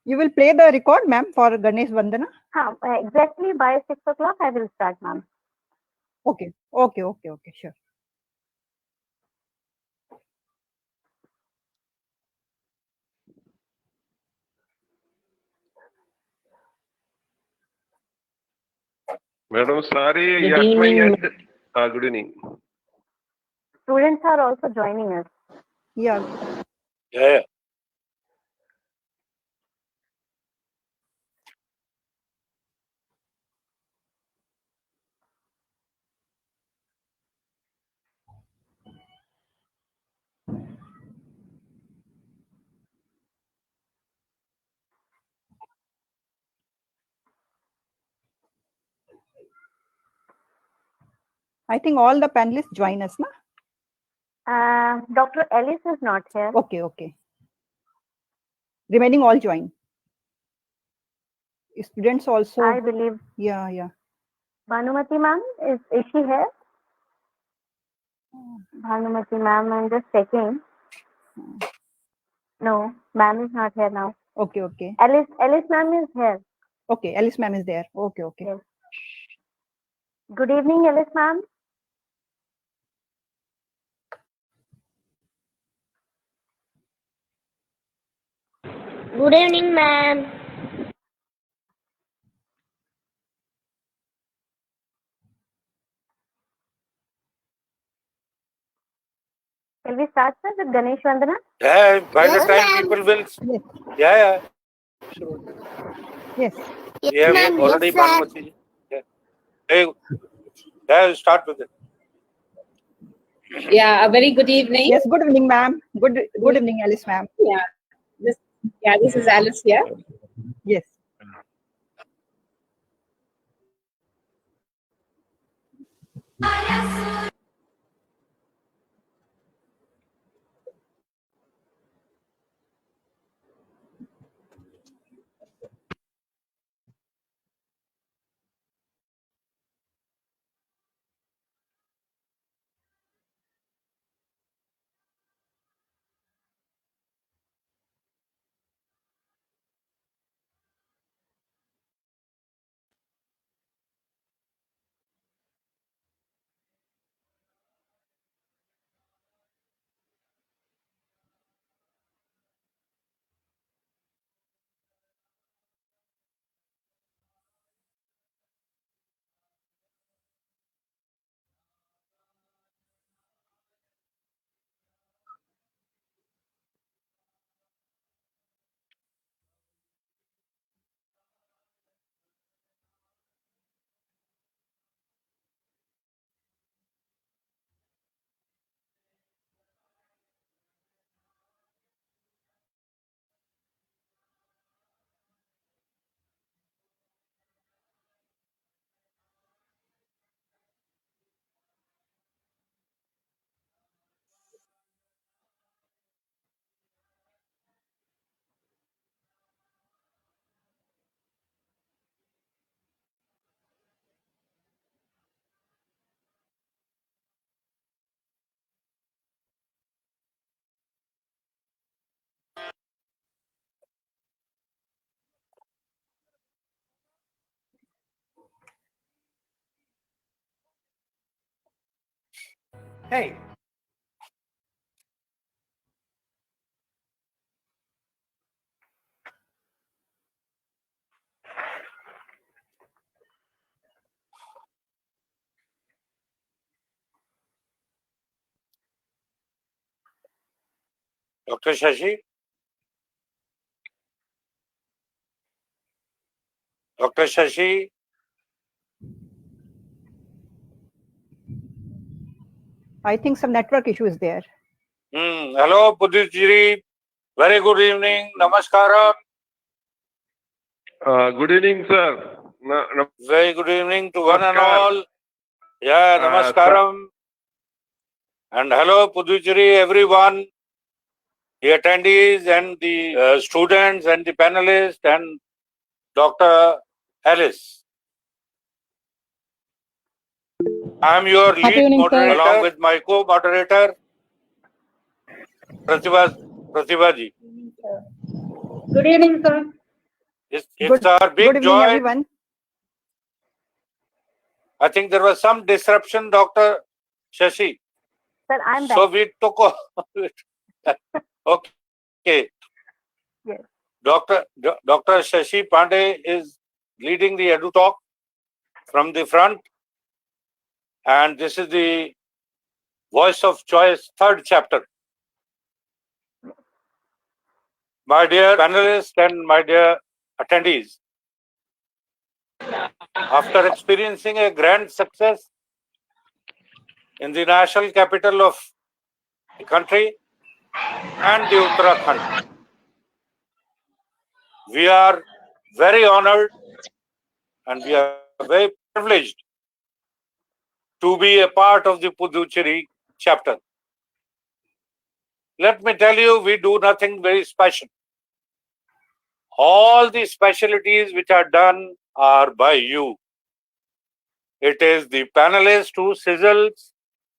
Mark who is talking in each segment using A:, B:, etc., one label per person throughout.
A: You will play the record, ma'am, for Ganesh Vandana?
B: Exactly by 6 o'clock I will start, ma'am.
A: Okay, sure.
C: Madam, sorry.
B: Good evening.
C: Good evening.
B: Students are also joining us.
A: Yeah.
C: Yeah.
A: I think all the panelists join us, na?
B: Dr. Ellis is not here.
A: Okay. Remaining all join. Students also.
B: I believe.
A: Yeah.
B: Bhanumati ma'am, is she here? Bhanumati ma'am, I'm just checking. No, ma'am is not here now.
A: Okay.
B: Alice ma'am is here.
A: Okay, Alice ma'am is there. Okay.
B: Yes. Good evening, Alice ma'am.
D: Good evening, ma'am.
B: Shall we start, sir, with Ganesh Vandana?
C: Yeah, by the time people will.
A: Yes.
C: Sure.
A: Yes.
C: We have already Bhanumati. Yeah. Hey, start with it.
E: Yeah, a very good evening.
A: Yes, good evening, ma'am. Good evening, Alice ma'am.
E: This is Alice here.
A: Yes.
F: Hey.
C: Dr. Shashi? Dr. Shashi?
A: I think some network issue is there.
C: Hello, PUDUCHERRY. Very good evening. Namaskaram.
G: Good evening, sir.
C: Very good evening to one and all. Yeah, namaskaram. And hello, PUDUCHERRY, everyone. The attendees and the students and the panelists and Dr. Alice. I am your lead moderator along with my co-moderator, Pratibha ji.
E: Good evening, sir.
C: It's our
A: Good
C: big
A: evening,
C: joy.
A: everyone.
C: I think there was some disruption, Dr. Shashi.
B: Sir, I'm
C: So
B: back.
C: we took over it. Okay.
B: Yes.
C: Dr. Shashi Pandey is leading the EDUTalk from the front. And this is the Voice of Choice, third chapter. My dear panelists and my dear attendees, after experiencing a grand success in the national capital of the country and the Uttarakhand, we are very honored and we are very privileged to be a part of the Puducherry chapter. Let me tell you, we do nothing very special. All the specialties which are done are by you. It is the panelists who sizzles,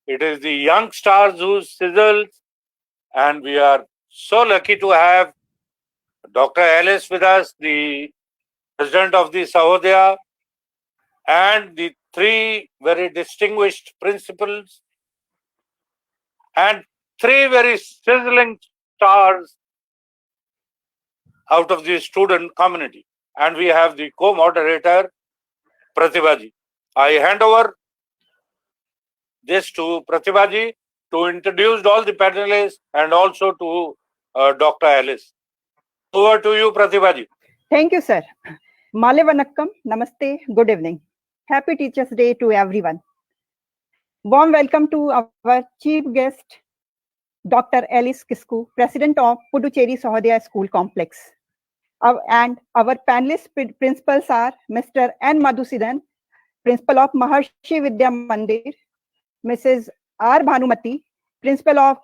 C: it is the young stars who sizzles, and we are so lucky to have Dr. Alice with us, the president of the Sahodaya, and the three very distinguished principals, and three very sizzling stars out of the student community. And we have the co-moderator, Pratibhaji. I hand over this to Pratibhaji to introduce all the panelists and also to Dr. Alice. Over to you, Pratibhaji.
A: Thank you, sir. Male Vanakkam, Namaste, good evening. Happy Teachers' Day to everyone. Warm welcome to our chief guest, Dr. Alice Kisku, President of Puducherry Sahodaya School Complex. And our panelist principals are Mr. N. Madhusudan, Principal of Maharshi Vidya Mandir, Mrs. R. Bhanumati, Principal of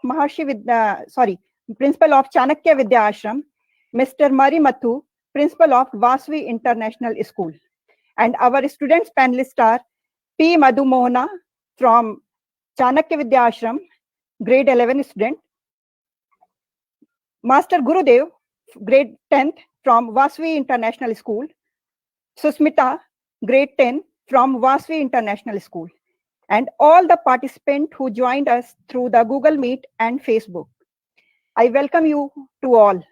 A: Principal of Chanakya Vidya Ashram, Mr. Mari Mathu, Principal of Vasvi International School. And our students panelists are P. Madhu Mohana from Chanakya Vidya Ashram, grade 11 student, Master Gurudev, grade 10th from Vasvi International School, Susmita, grade 10 from Vasvi International School, and all the participants who joined us through the Google Meet and Facebook. I welcome you to all.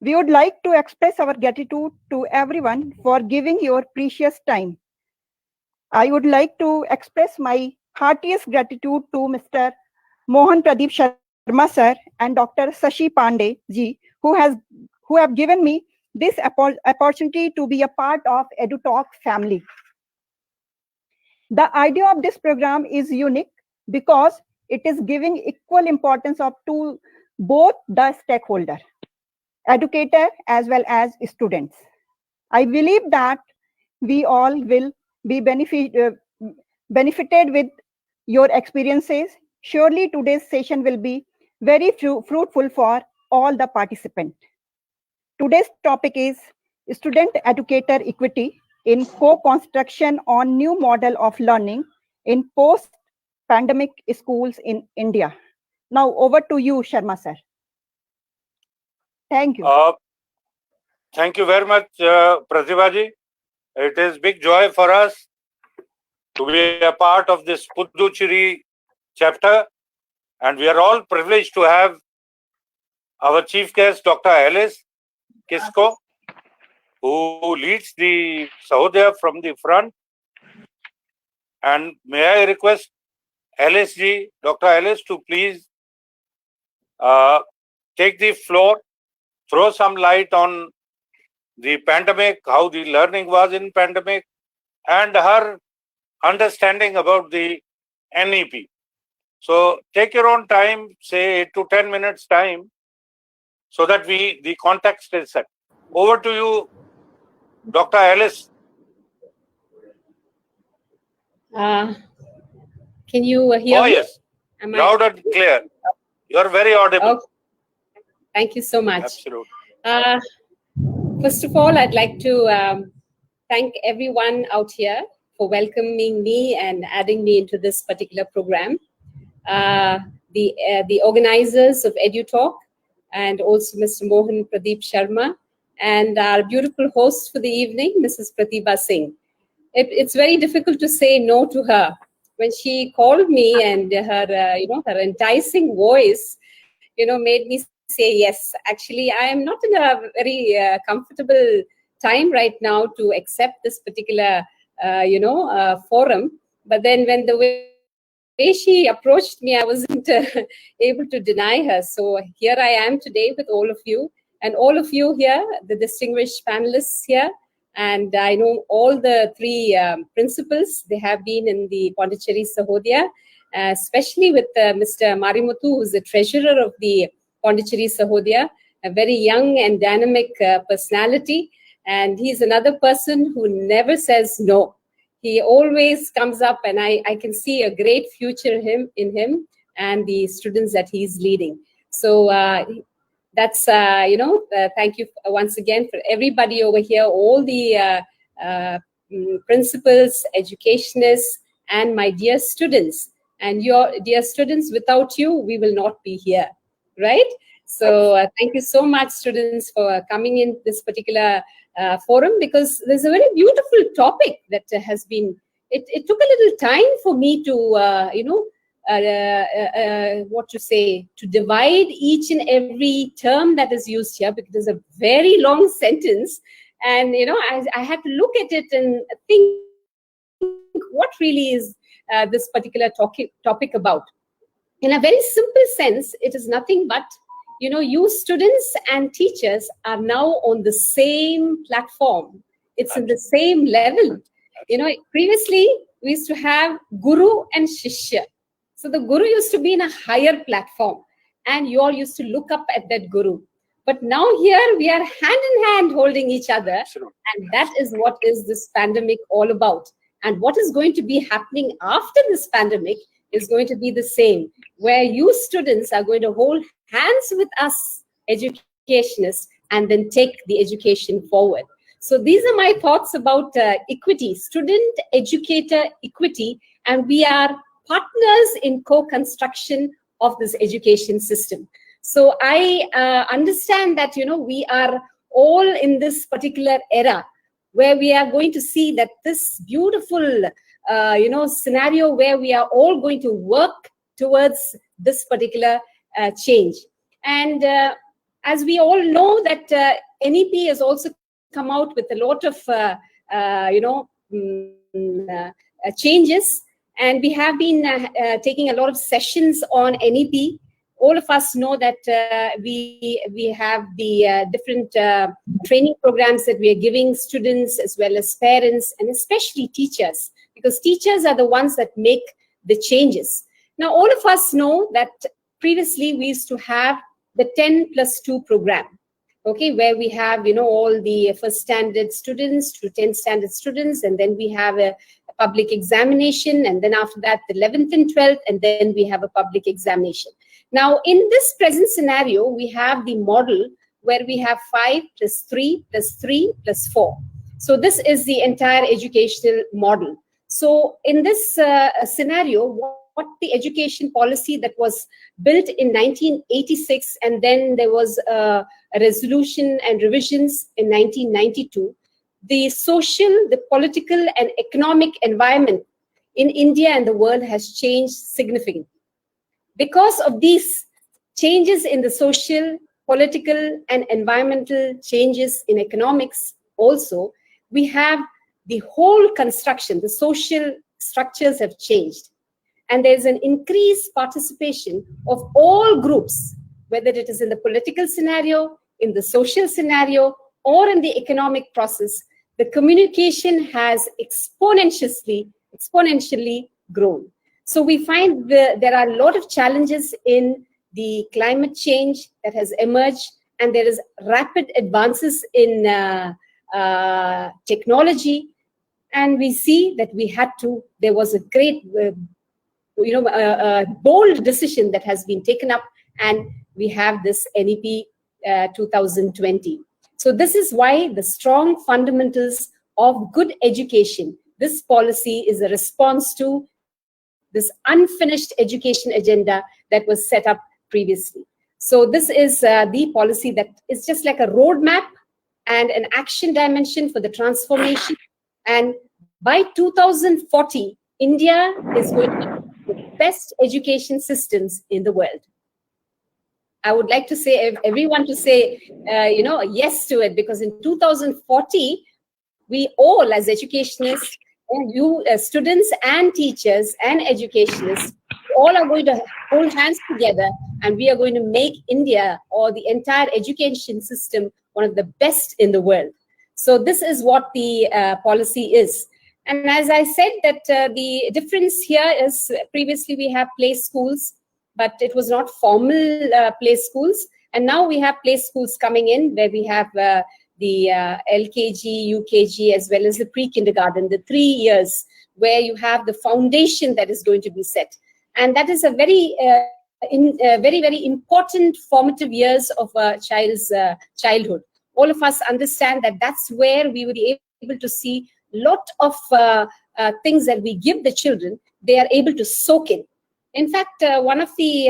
A: We would like to express our gratitude to everyone for giving your precious time. I would like to express my heartiest gratitude to Mr. Mohan Pradeep Sharma sir and Dr. Shashi Pandey ji, who have given me this opportunity to be a part of EDUTalk family. The idea of this program is unique because it is giving equal importance to both the stakeholder, educator as well as students. I believe that we all will be benefited with your experiences. Surely today's session will be very fruitful for all the participants. Today's topic is student-educator equity in co-construction on new model of learning in post-pandemic schools in India. Now over to you, Sharma sir. Thank you.
C: Thank you very much, Pratibhaji. It is big joy for us to be a part of this Puducherry chapter, and we are all privileged to have our chief guest, Dr. Alice Kisku, who leads the Sahodaya from the front. And may I request Alice ji, Dr. Alice, to please take the floor, throw some light on the pandemic, how the learning was in pandemic, and her understanding about the NEP. So take your own time, say 8 to 10 minutes time, so that the context is set. Over to you, Dr. Alice.
E: Can you hear
C: Oh,
E: me?
C: yes. Loud and clear. You are very audible.
E: Okay. Thank you so much.
C: Absolutely.
E: First of all, I'd like to thank everyone out here for welcoming me and adding me into this particular program. The organizers of EDUTalk and also Mr. Mohan Pradeep Sharma and our beautiful host for the evening, Mrs. Pratibha Singh. It's very difficult to say no to her. When she called me, and her, her enticing voice, made me say yes. Actually, I am not in a very comfortable time right now to accept this particular, forum. But then when the way she approached me, I wasn't able to deny her. So here I am today with all of you, and all of you here, the distinguished panelists here. And I know all the three principals. They have been in the Pondicherry Sahodhya, especially with Mr. Marimuthu, who's the treasurer of the Pondicherry Sahodhya, a very young and dynamic personality. And he's another person who never says no. He always comes up, and I can see a great future in him and the students that he's leading. So that's, thank you once again for everybody over here, all the principals, educationists, and my dear students. And your dear students, without you, we will not be here, right? So thank you so much, students, for coming in this particular forum, because there's a very beautiful topic that has been, it took a little time for me to, to divide each and every term that is used here, because it's a very long sentence. And, I had to look at it and think what really is this particular topic about. In a very simple sense, it is nothing but, you students and teachers are now on the same platform. It's in the same level. Previously, we used to have Guru and Shishya. So the Guru used to be in a higher platform, and you all used to look up at that Guru. But now here we are hand in hand holding each other. And that is what is this pandemic all about. And what is going to be happening after this pandemic is going to be the same, where you students are going to hold hands with us educationists and then take the education forward. So these are my thoughts about equity, student-educator equity, and we are partners in co-construction of this education system. So I understand that, we are all in this particular era where we are going to see that this beautiful, scenario where we are all going to work towards this particular change. And as we all know that NEP has also come out with a lot of, changes. And we have been taking a lot of sessions on NEP. All of us know that we have the different training programs that we are giving students as well as parents, and especially teachers, because teachers are the ones that make the changes. Now, all of us know that previously we used to have the 10+2 program, okay, where we have, all the first standard students to 10th standard students, and then we have a public examination, and then after that, the 11th and 12th, and then we have a public examination. Now, in this present scenario, we have the model where we have 5 + 3 + 3 + 4. So this is the entire educational model. So in this scenario, what the education policy that was built in 1986, and then there was a resolution and revisions in 1992, the social, the political and economic environment in India and the world has changed significantly. Because of these changes in the social, political and environmental changes in economics also, we have the whole construction, the social structures have changed. And there's an increased participation of all groups, whether it is in the political scenario, in the social scenario, or in the economic process. The communication has exponentially grown. So we find there are a lot of challenges in the climate change that has emerged, and there is rapid advances in technology. And we see that there was a great, bold decision that has been taken up, and we have this NEP 2020. So this is why the strong fundamentals of good education, this policy is a response to this unfinished education agenda that was set up previously. So this is the policy that is just like a roadmap and an action dimension for the transformation. And by 2040, India is going to be the best education systems in the world. I would like to say everyone to say, yes to it, because in 2040, we all as educationists, and you as students and teachers and educationists, all are going to hold hands together, and we are going to make India or the entire education system one of the best in the world. So this is what the policy is. And as I said, that the difference here is previously we have play schools, but it was not formal play schools. And now we have play schools coming in where we have the LKG, UKG, as well as the pre-kindergarten, the 3 years where you have the foundation that is going to be set. And that is a very, very important formative years of a child's childhood. All of us understand that that's where we will be able to see lot of things that we give the children, they are able to soak in. In fact, one of the,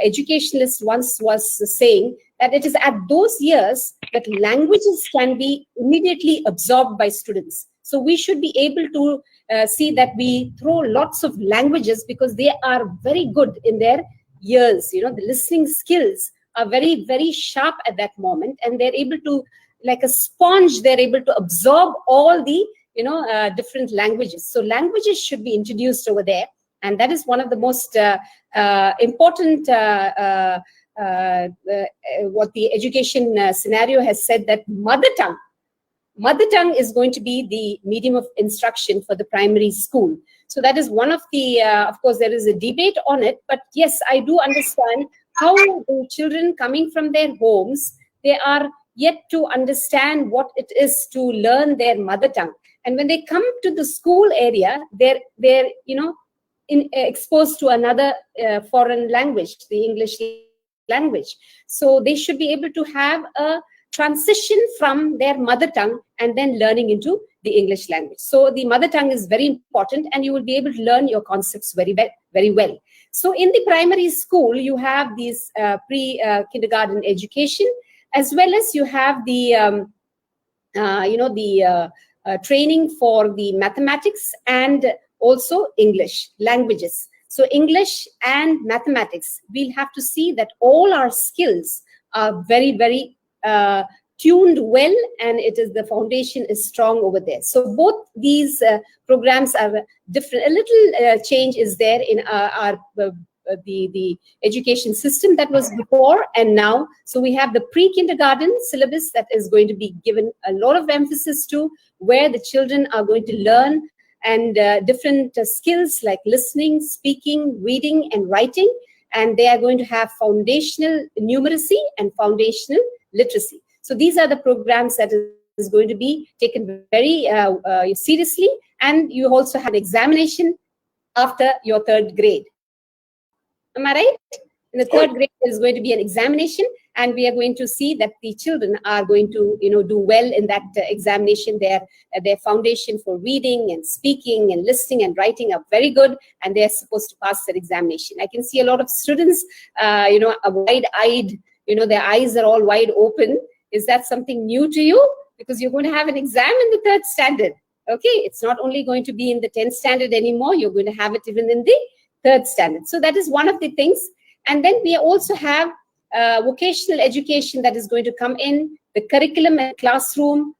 E: educationalist once was saying that it is at those years that languages can be immediately absorbed by students. So we should be able to see that we throw lots of languages because they are very good in their years. The listening skills are very, very sharp at that moment, and they're able to, like a sponge, they're able to absorb all the different languages. So languages should be introduced over there. And that is one of the most important, what the education scenario has said, that mother tongue is going to be the medium of instruction for the primary school. So that is one of the, of course, there is a debate on it, but yes, I do understand how the children coming from their homes, they are yet to understand what it is to learn their mother tongue. And when they come to the school area, they're exposed to another foreign language, the English language. So they should be able to have a transition from their mother tongue and then learning into the English language. So the mother tongue is very important, and you will be able to learn your concepts very well. So in the primary school, you have these pre-kindergarten education, as well as you have the, training for the mathematics and also English languages. So English and mathematics, we'll have to see that all our skills are very, very tuned well, and it is the foundation is strong over there. So both these programs are different. A little change is there in the education system that was before and now. So we have the pre-kindergarten syllabus that is going to be given a lot of emphasis to, where the children are going to learn and different skills like listening, speaking, reading, and writing. And they are going to have foundational numeracy and foundational literacy. So these are the programs that is going to be taken very seriously. And you also have examination after your 3rd grade. Am I right? In the 3rd grade, there is going to be an examination, and we are going to see that the children are going to, do well in that examination. Their foundation for reading and speaking and listening and writing are very good, and they are supposed to pass that examination. I can see a lot of students, are wide-eyed. Their eyes are all wide open. Is that something new to you? Because you're going to have an exam in the 3rd standard. Okay, it's not only going to be in the 10th standard anymore. You're going to have it even in the 3rd standard. So that is one of the things. And then we also have vocational education that is going to come in. The curriculum and classroom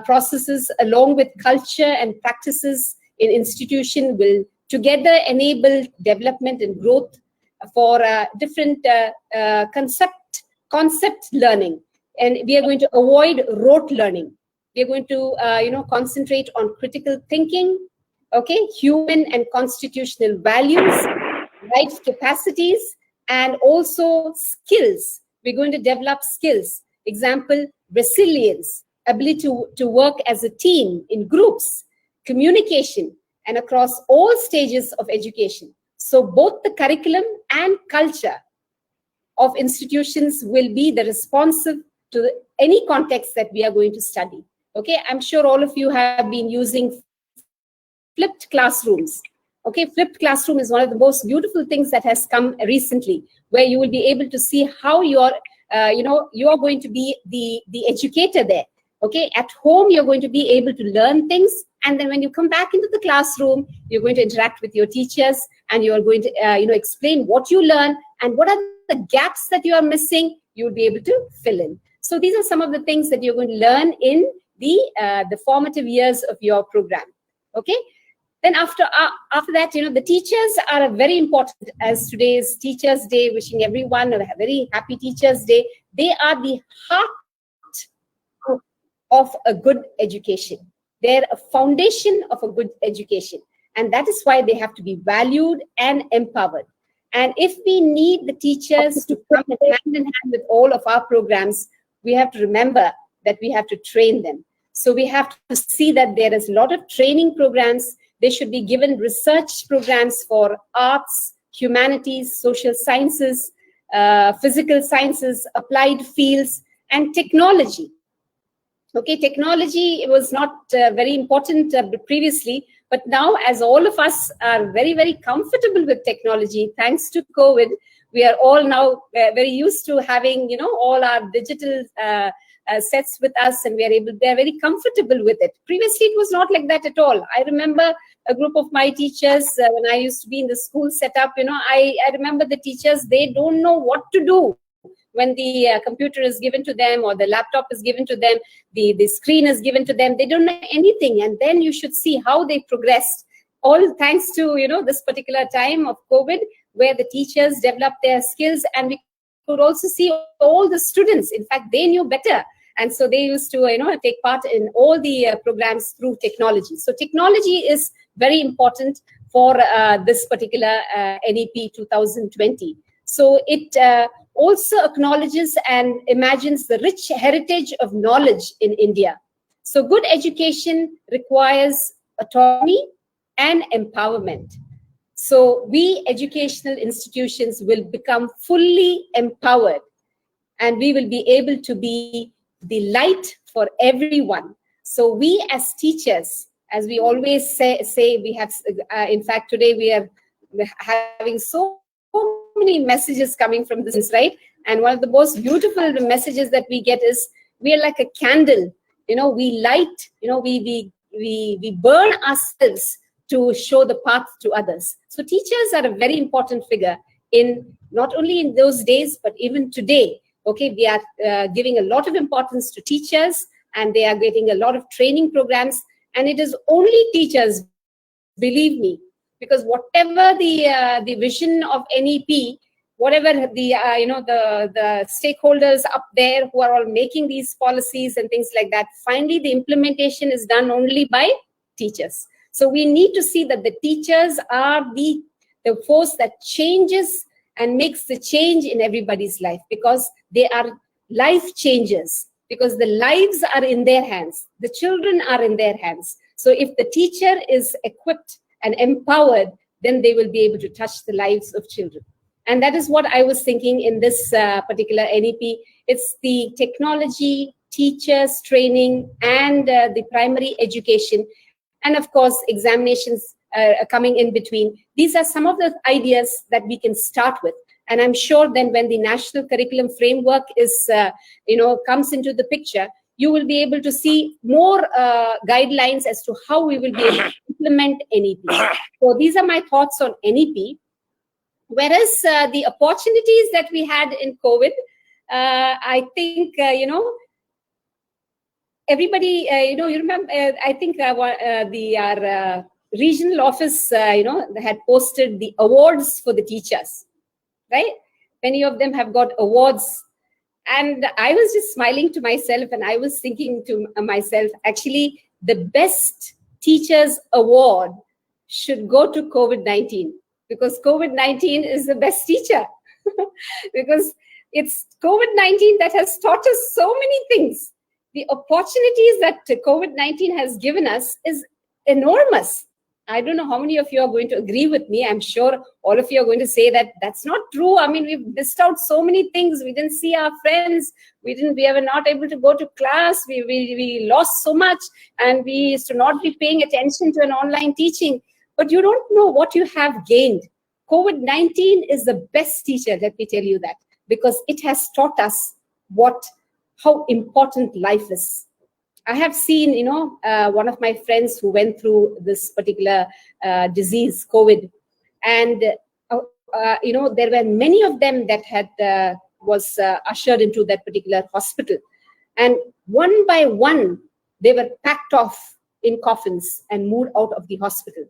E: processes, along with culture and practices in institution, will together enable development and growth for different concept learning. And we are going to avoid rote learning. We are going to concentrate on critical thinking, okay, human and constitutional values, right capacities, and also skills. We're going to develop skills. Example, resilience, ability to work as a team in groups, communication, and across all stages of education. So both the curriculum and culture of institutions will be the responsive to any context that we are going to study. Okay, I'm sure all of you have been using flipped classrooms. Okay, flipped classroom is one of the most beautiful things that has come recently, where you will be able to see how your you are going to be the educator there. Okay, at home, you're going to be able to learn things. And then when you come back into the classroom, you're going to interact with your teachers, and you're going to, explain what you learn and what are the gaps that you are missing, you'll be able to fill in. So these are some of the things that you're going to learn in the formative years of your program. Okay. Then after that, the teachers are very important. As today is Teachers' Day, wishing everyone a very happy Teachers' Day. They are the heart of a good education. They're a foundation of a good education. And that is why they have to be valued and empowered. And if we need the teachers to come hand in hand with all of our programs, we have to remember that we have to train them. So we have to see that there is a lot of training programs. They should be given research programs for arts, humanities, social sciences, physical sciences, applied fields, and technology. Okay, technology was not very important previously, but now as all of us are very, very comfortable with technology, thanks to COVID, we are all now very used to having, all our digital sets with us, and they're very comfortable with it. Previously, it was not like that at all. I remember a group of my teachers when I used to be in the school setup, I remember the teachers, they don't know what to do. When the computer is given to them or the laptop is given to them, the screen is given to them, they don't know anything. And then you should see how they progressed, all thanks to, this particular time of COVID, where the teachers developed their skills, and we could also see all the students. In fact, they knew better. And so they used to, take part in all the programs through technology. So technology is very important for this particular NEP 2020. So it also acknowledges and imagines the rich heritage of knowledge in India. So good education requires autonomy and empowerment. So we educational institutions will become fully empowered, and we will be able to be the light for everyone. So we as teachers, as we always say we have, in fact, today we are having so many messages coming from this, right? And one of the most beautiful messages that we get is, we are like a candle, we light, we burn ourselves to show the path to others. So teachers are a very important figure in not only in those days, but even today. Okay, we are giving a lot of importance to teachers, and they are getting a lot of training programs. And it is only teachers, believe me, because whatever the vision of NEP, whatever the stakeholders up there who are all making these policies and things like that, finally the implementation is done only by teachers. So we need to see that the teachers are the force that changes and makes the change in everybody's life, because they are life changers, because the lives are in their hands. The children are in their hands. So if the teacher is equipped and empowered, then they will be able to touch the lives of children. And that is what I was thinking in this particular NEP. It's the technology, teachers, training, and the primary education. And of course, examinations coming in between. These are some of the ideas that we can start with. And I'm sure then when the national curriculum framework is, comes into the picture, you will be able to see more guidelines as to how we will be able to implement NEP. So these are my thoughts on NEP. Whereas the opportunities that we had in COVID, I think, everybody, you remember, I think our regional office, they had posted the awards for the teachers, right? Many of them have got awards. And I was just smiling to myself, and I was thinking to myself, actually, the best teachers award should go to COVID-19, because COVID-19 is the best teacher. Because it's COVID-19 that has taught us so many things. The opportunities that COVID-19 has given us is enormous. I don't know how many of you are going to agree with me. I'm sure all of you are going to say that that's not true. I mean, we've missed out so many things. We didn't see our friends. We were not able to go to class. We lost so much, and we used to not be paying attention to an online teaching. But you don't know what you have gained. COVID-19 is the best teacher, let me tell you that, because it has taught us how important life is. I have seen, one of my friends who went through this particular disease, COVID, and there were many of them that was ushered into that particular hospital, and one by one they were packed off in coffins and moved out of the hospital.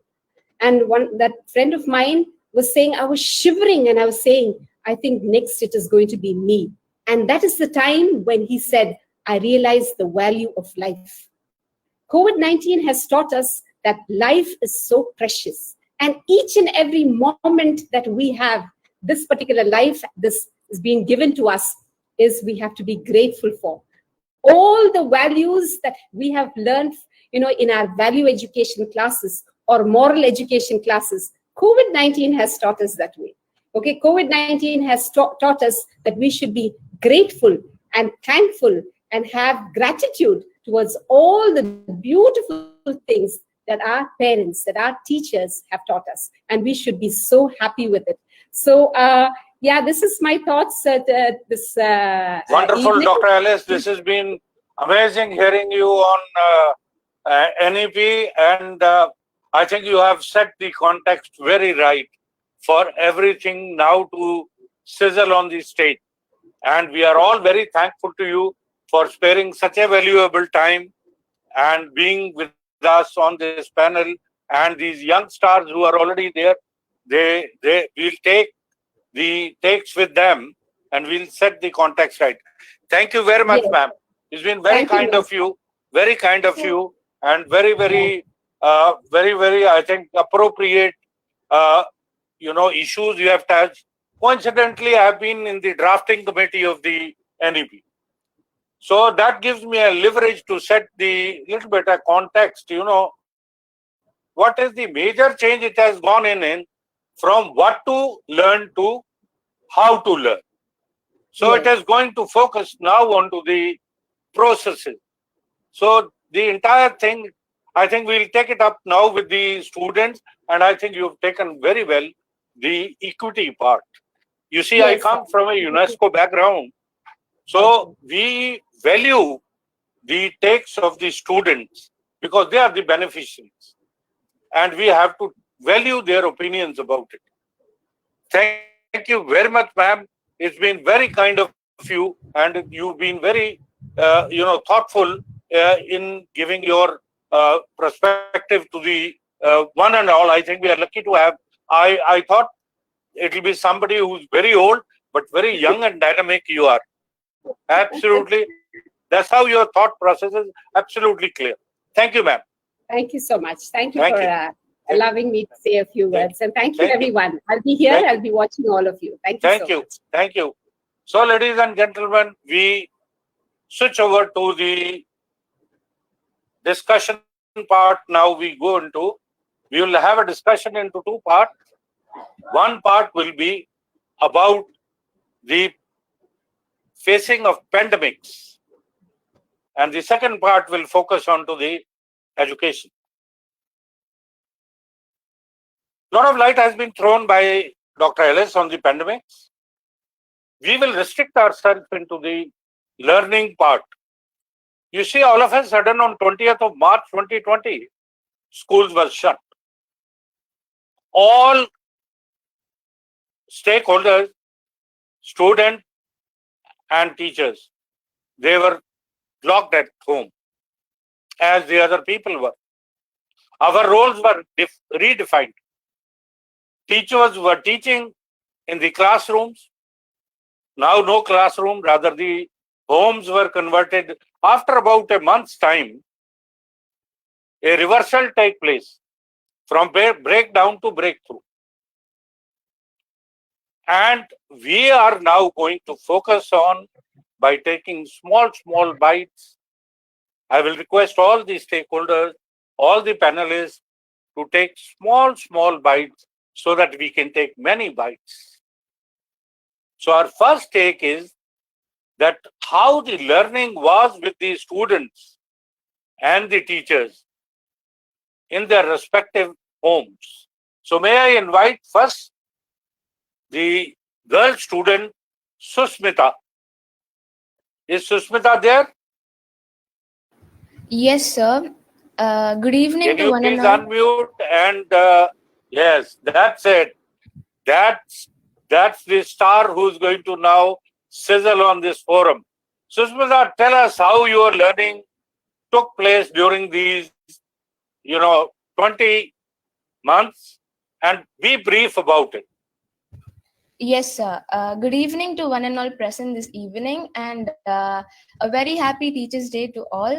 E: And that friend of mine was saying, I was shivering, and I was saying, I think next it is going to be me. And that is the time when he said, I realized the value of life. COVID-19 has taught us that life is so precious. And each and every moment that we have, this particular life, this is being given to us, is we have to be grateful for. All the values that we have learned, in our value education classes or moral education classes, COVID-19 has taught us that way. Okay, COVID-19 has taught us that we should be grateful and thankful and have gratitude towards all the beautiful things that our parents, that our teachers have taught us. And we should be so happy with it. So, this is my thoughts.
C: Wonderful,
E: evening.
C: Dr. Alice. This has been amazing hearing you on NEP, and I think you have set the context very right for everything now to sizzle on the stage. And we are all very thankful to you for sparing such a valuable time and being with us on this panel. And these young stars who are already there, they will take the takes with them and we'll set the context right. Thank you very much, ma'am. It's been very kind of you, very kind of you, and very, very, I think, appropriate, issues you have touched. Coincidentally, I have been in the drafting committee of the NEP. So that gives me a leverage to set the little bit of context, what is the major change it has gone in from what to learn to how to learn. So it is going to focus now onto the processes. So the entire thing, I think we'll take it up now with the students, and I think you've taken very well the equity part. You see, I come from a UNESCO background, so we value the takes of the students because they are the beneficiaries, and we have to value their opinions about it. Thank you very much, ma'am. It's been very kind of you, and you've been very, thoughtful in giving your perspective to the one and all. I think we are lucky to have. I thought it will be somebody who's very old, but very young and dynamic you are. Absolutely. That's how your thought process is absolutely clear. Thank you, ma'am.
E: Thank you so much. Thank you for allowing me to say a few words. And thank you, everyone. I'll be here. I'll be watching all of you. Thank you so much.
C: Thank you. So, ladies and gentlemen, we switch over to the discussion part. Now we go into, we will have a discussion into two parts. One part will be about the facing of pandemics, and the second part will focus on to the education. A lot of light has been thrown by Dr. Ellis on the pandemics. We will restrict ourselves into the learning part. You see, all of a sudden on 20th of March 2020, schools were shut. All stakeholders, students and teachers, they were locked at home as the other people were. Our roles were redefined. Teachers were teaching in the classrooms. Now no classroom, rather the homes were converted. After about a month's time, a reversal take place from breakdown to breakthrough. And we are now going to focus on by taking small bites. I will request all the stakeholders, all the panelists to take small bites so that we can take many bites. So our first take is that how the learning was with the students and the teachers in their respective homes. So may I invite first the girl student Susmita Is Susmita there?
F: Yes, sir. Good evening
C: Can
F: to
C: you
F: one
C: please
F: and all.
C: unmute and yes, that's it. That's the star who's going to now sizzle on this forum. Susmita, tell us how your learning took place during these, 20 months, and be brief about it.
F: Yes, sir. Good evening to one and all present this evening, and a very happy Teachers' Day to all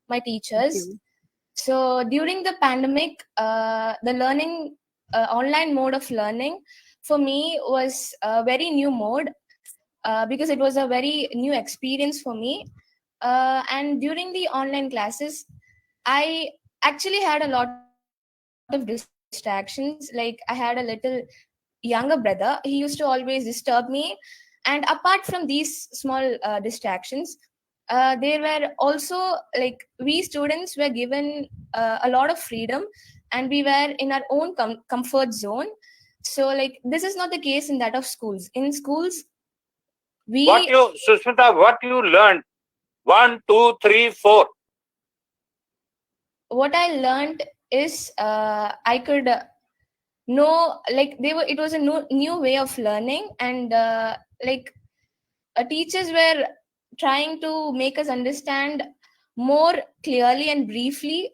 F: my teachers. So during the pandemic, the learning, online mode of learning for me was a very new mode because it was a very new experience for me. And during the online classes, I actually had a lot of distractions. Like I had a little younger brother. He used to always disturb me. And apart from these small distractions, there were also like we students were given a lot of freedom, and we were in our own comfort zone. So like this is not the case in that of schools. In schools,
C: Susmita, what you learned? 1, 2, 3, 4.
F: what I learned is I could know, like it was a new way of learning, and like teachers were trying to make us understand more clearly and briefly.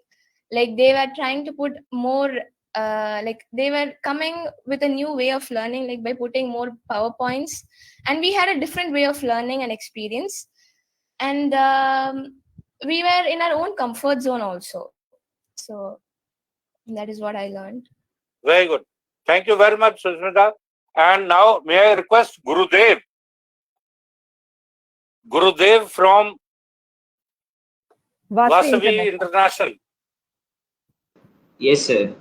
F: Like they were trying to put more like they were coming with a new way of learning, like by putting more powerpoints, and we had a different way of learning and experience. And we were in our own comfort zone also. So that is what I learned.
C: Very good. Thank you very much, Susmita. And now may I request Gurudev? Gurudev from Vasavi International.
G: Yes, sir.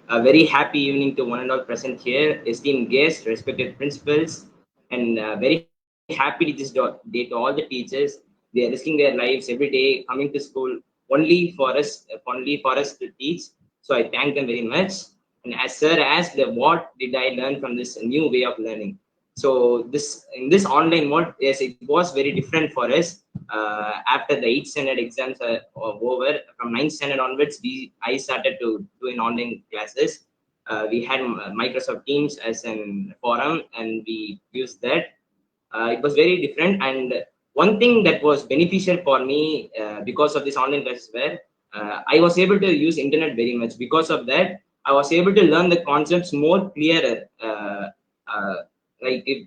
G: A very happy evening to one and all present here, esteemed guests, respected principals, and very happy Teachers' Day to all the teachers. They are risking their lives every day coming to school only for us to teach. So I thank them very much. And as sir asked, what did I learn from this new way of learning? So in this online mode, yes, it was very different for us. After the 8th standard exams are over, from 9th standard onwards, I started to do in online classes. We had Microsoft Teams as an forum, and we used that. It was very different, and one thing that was beneficial for me because of this online classes were I was able to use internet very much. Because of that, I was able to learn the concepts more clearer. Like if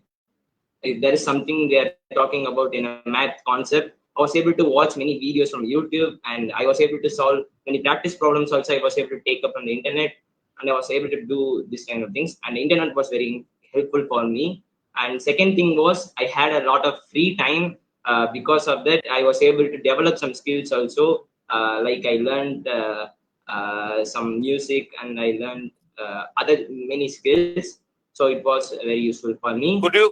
G: there is something they are talking about in a math concept, I was able to watch many videos from YouTube, and I was able to solve many practice problems also. I was able to take up on the internet, and I was able to do this kind of things. And the internet was very helpful for me. And second thing was I had a lot of free time. Because of that, I was able to develop some skills also. Like I learned some music, and I learned other many skills. So it was very useful for me.
C: Could you?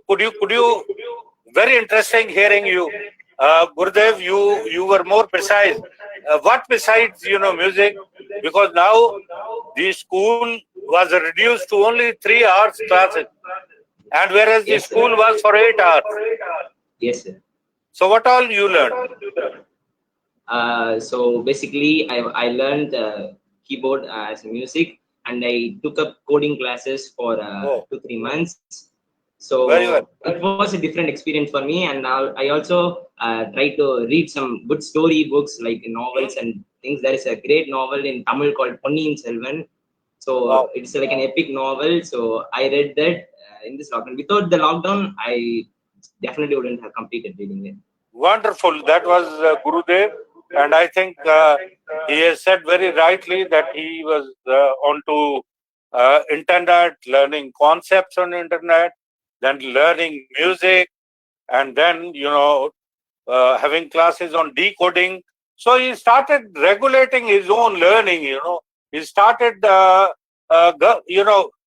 C: Very interesting hearing you, Gurudev. You were more precise. What besides music? Because now the school was reduced to only 3 hours classes, and whereas the school was for 8 hours.
G: Yes, sir.
C: So what all you learned?
G: So basically, I learned keyboard as music, and I took up coding classes for 2-3 months. So it was a different experience for me, and I also tried to read some good story books like novels and things. There is a great novel in Tamil called Ponniyin Selvan. So it's like an epic novel. So I read that in this lockdown. Without the lockdown, I definitely wouldn't have completed reading it.
C: Wonderful. That was Gurudev, and I think he has said very rightly that he was onto internet, learning concepts on internet, then learning music, and then having classes on decoding. So he started regulating his own learning. He started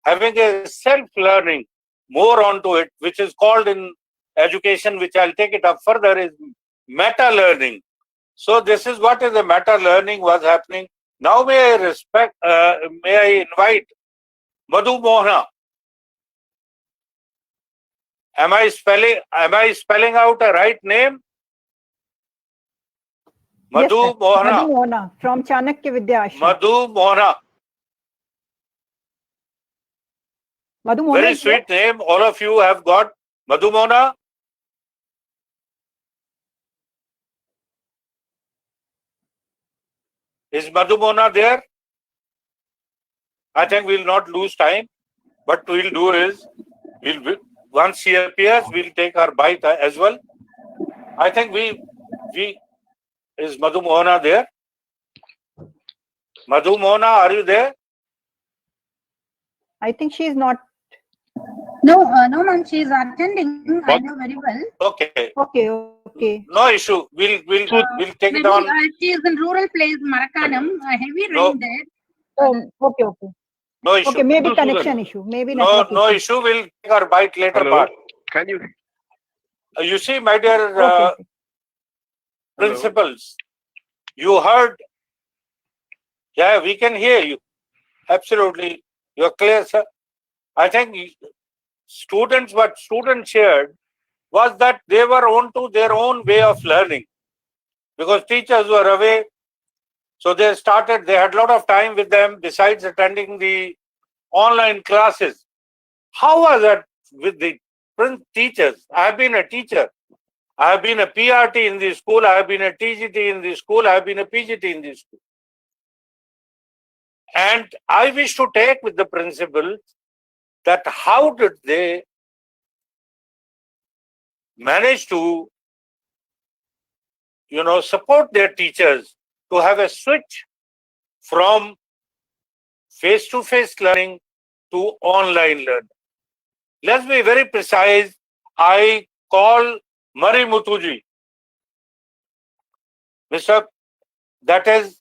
C: having a self-learning more onto it, which is called in education, which I'll take it up further, is meta learning. So this is what is the meta learning was happening. Now may I invite Madhu Mohana. Am I spelling out a right name? Madhu
A: Madhu
C: Mohana.
A: Mohana from Chanakya Vidya Ashram.
C: Madhu Mohana.
A: Madhu Mohana
C: Very
A: is there?
C: sweet name. All of you have got Madhu Mohana. Is Madhu Mohana there? I think we'll not lose time. What we'll do is, once she appears, we'll take our bite as well. I think is Madhu Mohana there? Madhu Mohana, are you there?
A: I think she is not.
H: No, no, ma'am. She is attending. I know very well.
C: Okay.
A: Okay.
C: No issue. We'll take
H: Maybe
C: it on.
H: she is in rural place, Marakanam. Heavy
C: No.
H: rain there.
A: Oh, okay.
C: No issue.
A: Okay, maybe connection issue. Maybe
C: No
A: network issue.
C: issue. We'll take our bite later part.
I: Can you?
C: You see, my dear
A: Okay.
C: principals, you heard. Yeah, we can hear you. Absolutely. You're clear, sir. I think what students shared was that they were on to their own way of learning because teachers were away. So they had a lot of time with them besides attending the online classes. How was that with the teachers? I have been a teacher. I have been a PRT in the school. I have been a TGT in the school. I have been a PGT in the school. And I wish to take with the principal that how did they manage to, support their teachers to have a switch from face-to-face learning to online learning. Let's be very precise. I call Mari Mutuji, that is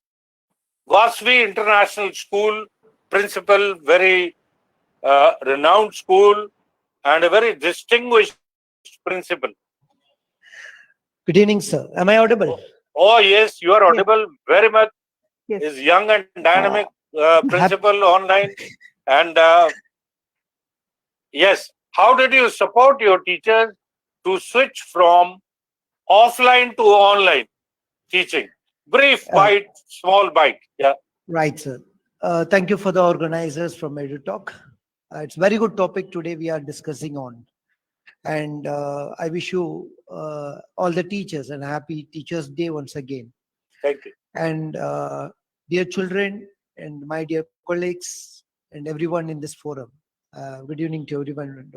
C: Vasvi International School principal, very renowned school and a very distinguished principal.
J: Good evening, sir. Am I audible?
C: Oh, yes, you are audible very much.
A: Yes.
C: Is young and dynamic principal online. And yes, how did you support your teachers to switch from offline to online teaching? Brief bite, small bite. Yeah.
J: Right, sir. Thank you for the organizers from EDUTalk. It's a very good topic today we are discussing on. And I wish you all the teachers and happy Teachers' Day once again.
C: Thank you.
J: And dear children and my dear colleagues and everyone in this forum, good evening to everyone.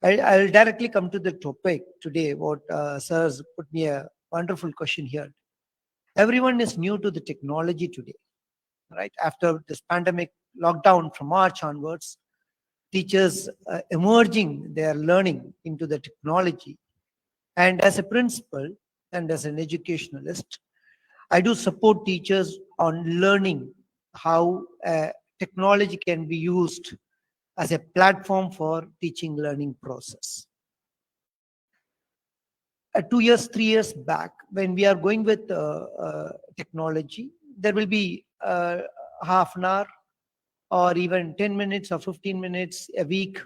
J: I'll directly come to the topic today. What sir has put me a wonderful question here. Everyone is new to the technology today, right? After this pandemic lockdown from March onwards, teachers emerging their learning into the technology. And as a principal and as an educationalist, I do support teachers on learning how technology can be used as a platform for teaching learning process. 2 years, 3 years back, when we are going with technology, there will be half an hour or even 10 minutes or 15 minutes a week.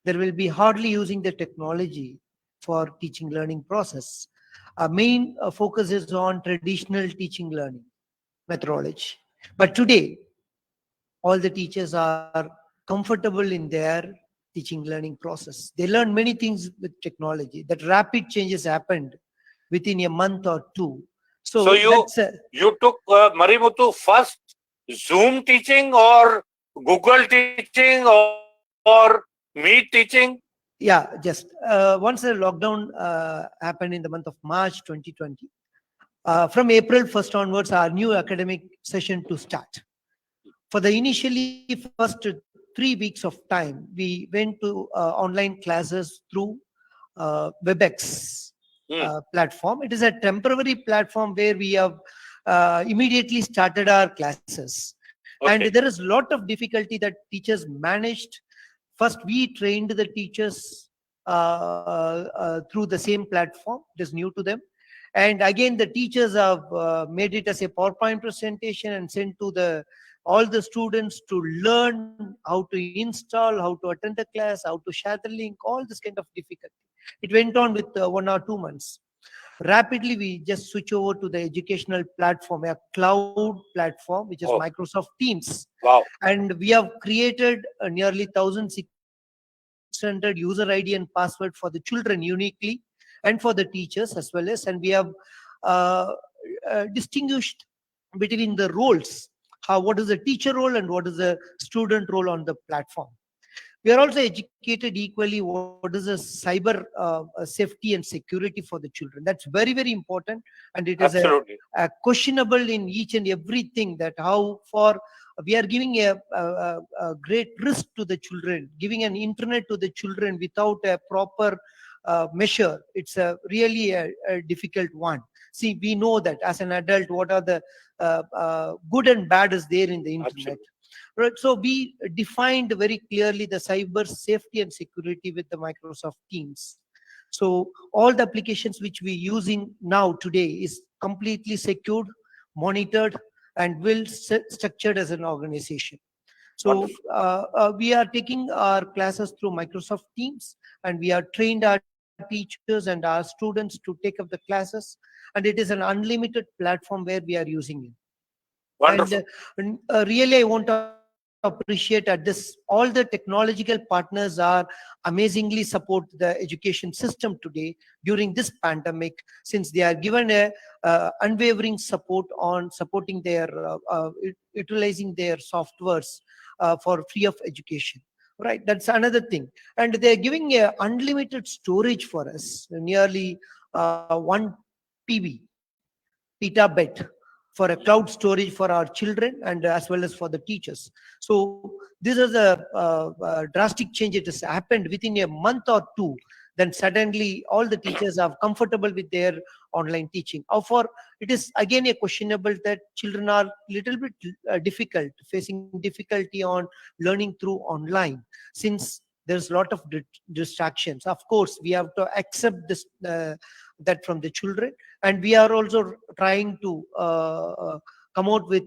J: There will be hardly using the technology for teaching learning process. Our main focus is on traditional teaching learning methodology. But today, all the teachers are comfortable in their teaching learning process. They learn many things with technology. That rapid changes happened within a month or two.
C: So you took Marimutu first Zoom teaching or Google teaching or Meet teaching?
J: Yeah, just once the lockdown happened in the month of March 2020, from April 1st onwards, our new academic session to start. For the initially first 3 weeks of time, we went to online classes through WebEx platform. It is a temporary platform where we have immediately started our classes. Okay. And there is a lot of difficulty that teachers managed. First, we trained the teachers through the same platform. It is new to them. And again, the teachers have made it as a PowerPoint presentation and sent to all the students to learn how to install, how to attend the class, how to share the link, all this kind of difficulty. It went on with 1 or 2 months. rapidly we just switch over to the educational platform, a cloud platform, which is
C: Oh.
J: Microsoft Teams.
C: Wow.
J: And we have created nearly 1,600 user ID and password for the children uniquely, and for the teachers as well as, and we have distinguished between the roles, what is the teacher role and what is the student role on the platform. We are also educated equally what is a cyber safety and security for the children. That's very, very important, and it is
C: Absolutely.
J: a questionable in each and everything, that how far we are giving a great risk to the children, giving an internet to the children without a proper measure. It's really a difficult one. See, we know that as an adult, what are the good and bad is there in the internet.
C: Absolutely.
J: Right, so we defined very clearly the cyber safety and security with the Microsoft Teams. So all the applications which we using now today is completely secured, monitored, and well structured as an organization. So we are taking our classes through Microsoft Teams, and we are trained our teachers and our students to take up the classes, and it is an unlimited platform where we are using it.
C: Wonderful.
J: And really, I want to appreciate at this, all the technological partners are amazingly support the education system today during this pandemic, since they are given a unwavering support on supporting their utilizing their softwares for free of education. Right, that's another thing. And they're giving a unlimited storage for us, nearly 1 PB, petabyte, for a cloud storage for our children and as well as for the teachers. So this is a drastic change. It has happened within a month or two. Then suddenly all the teachers are comfortable with their online teaching. For it is again a questionable that children are little bit facing difficulty on learning through online, since there's a lot of distractions. Of course, we have to accept this that from the children, and we are also trying to come out with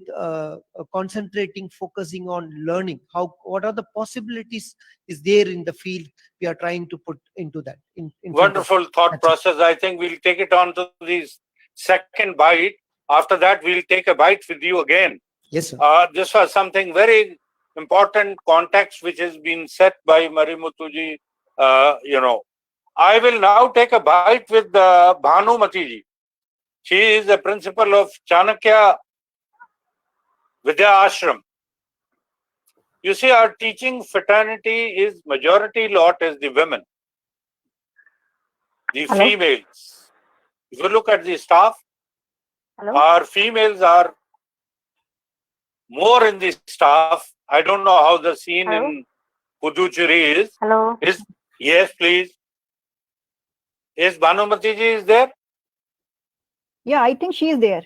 J: concentrating, focusing on learning. What are the possibilities is there in the field? We are trying to put into that.
C: Wonderful thought process. I think we'll take it on to the second bite. After that, we'll take a bite with you again.
J: Yes, sir.
C: This was something very important context which has been set by Marimutuji. I will now take a bite with Bhanumati ji. She is the principal of Chanakya Vidya Ashram. You see, our teaching fraternity is majority lot is the women, the
B: Hello?
C: females. If you look at the staff,
B: Hello?
C: our females are more in the staff. I don't know how the scene
B: Hello?
C: in Puducherry is.
B: Hello?
C: Yes, please. Is Bhanumati ji is there?
A: Yeah, I think she is there.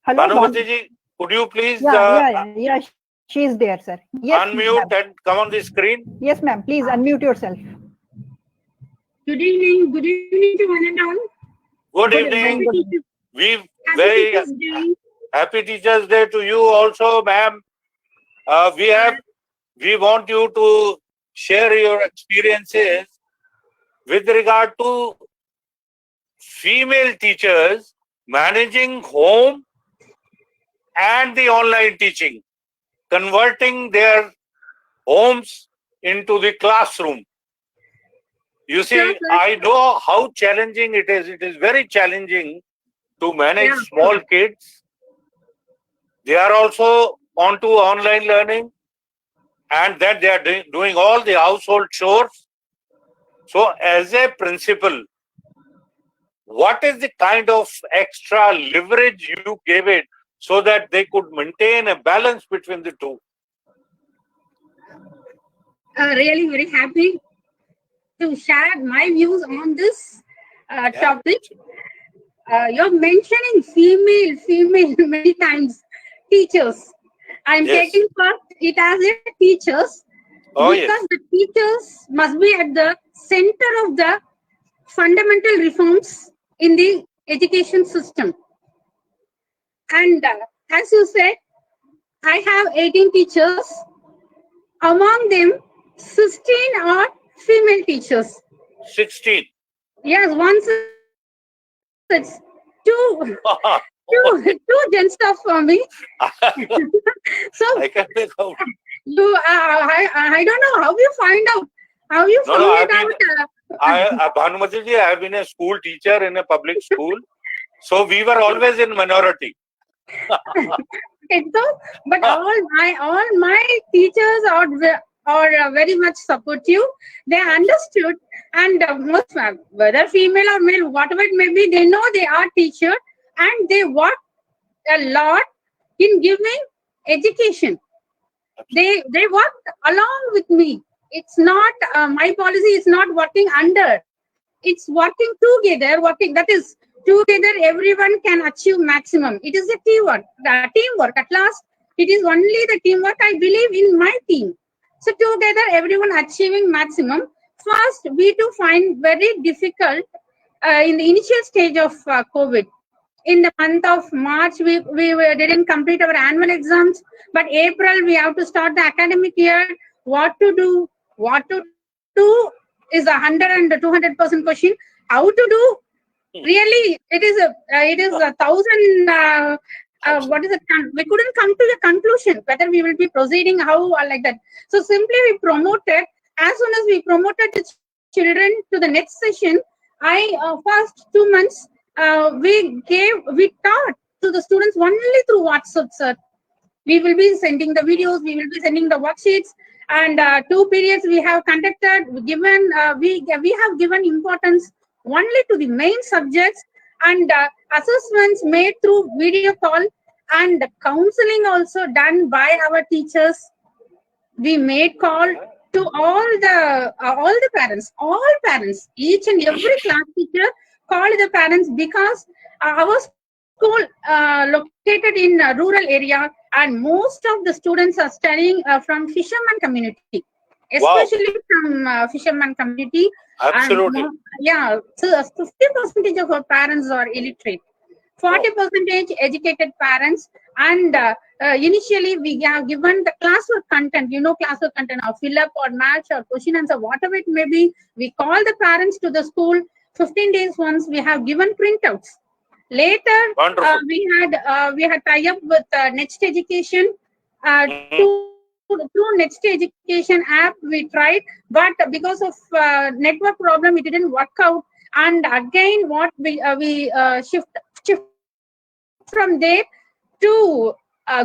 A: Hello,
C: Bhanumati ji, could you please
A: yeah, she is there, sir. Yes,
C: unmute and come on the screen?
A: Yes, ma'am. Please unmute yourself.
H: Good evening to one and all.
C: Good evening. We
H: Happy
C: very
H: Teachers Day.
C: happy Teachers Day to you also, ma'am. We want you to share your experiences with regard to female teachers managing home and the online teaching, converting their homes into the classroom. You see,
H: Sure, sir.
C: I know how challenging it is. It is very challenging to manage
H: Yeah.
C: small kids. They are also onto online learning, and that they are doing all the household chores. So as a principal, what is the kind of extra leverage you gave it so that they could maintain a balance between the two?
H: Really very happy to share my views on this topic. You're mentioning female many times. Teachers. I'm
C: Yes.
H: taking part it as a teachers.
C: Oh,
H: because
C: yes.
H: the teachers must be at the center of the fundamental reforms in the education system. And as you said, I have 18 teachers. Among them, 16 are female teachers.
C: 16.
H: Yes, one it's too gen stuff for me. So
C: I can make out.
H: you, I don't know how you find out. How you
C: No,
H: found
C: no,
H: it out?
C: Bhanumati ji, I have been a school teacher in a public school. So we were always in minority.
H: Okay, so, but all my teachers are very much supportive. They understood, and most whether female or male, whatever it may be, they know they are teacher, and they work a lot in giving education. They work along with me. It's not my policy is not working under. It's working together. That is together. Everyone can achieve maximum. It is a teamwork. The teamwork. At last, it is only the teamwork. I believe in my team. So together, everyone achieving maximum. First, we do find very difficult in the initial stage of COVID. In the month of March, we didn't complete our annual exams, but April we have to start the academic year. What to do is 100 and 200% question. How to do? Really, it is a thousand. What is it? We couldn't come to the conclusion whether we will be proceeding how or like that. So simply we promoted. As soon as we promoted the children to the next session, first 2 months. We taught to the students only through WhatsApp, sir. We will be sending the videos, we will be sending the worksheets, and 2 periods we have conducted. We have given importance only to the main subjects, and assessments made through video call, and counseling also done by our teachers. We made call to all the parents, each and every class teacher called the parents, because our school located in a rural area, and most of the students are studying from fisherman community, especially from fisherman community.
C: Absolutely.
H: And, so 50% of our parents are illiterate. 40% educated parents, and initially we have given the classwork content, classwork content, or fill up or match or question answer, whatever it may be. We call the parents to the school. 15 days once we have given printouts. Later, we had tie up with Next Education. Through Next Education app we tried, but because of network problem, it didn't work out. And again, what we shift from there to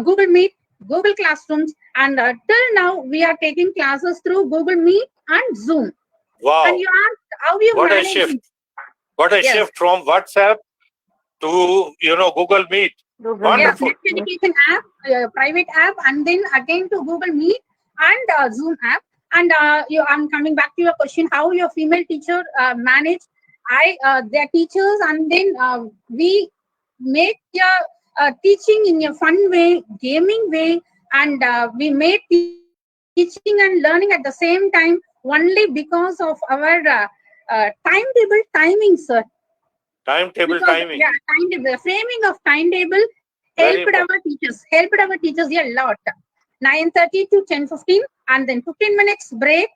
H: Google Meet, Google Classrooms, and till now we are taking classes through Google Meet and Zoom.
C: Wow!
H: And you asked how you
C: what
H: manage
C: a shift! What a shift from WhatsApp to Google Meet. Wonderful.
H: Next Education app, private app, and then again to Google Meet and Zoom app. And I'm coming back to your question: how your female teacher manage their teachers, and then we make your teaching in a fun way, gaming way, and we made teaching and learning at the same time only because of our timetable timing, sir.
C: Timetable timing.
H: Yeah, timetable. Framing of timetable helped our teachers a lot. 9:30 to 10:15, and then 15 minutes break.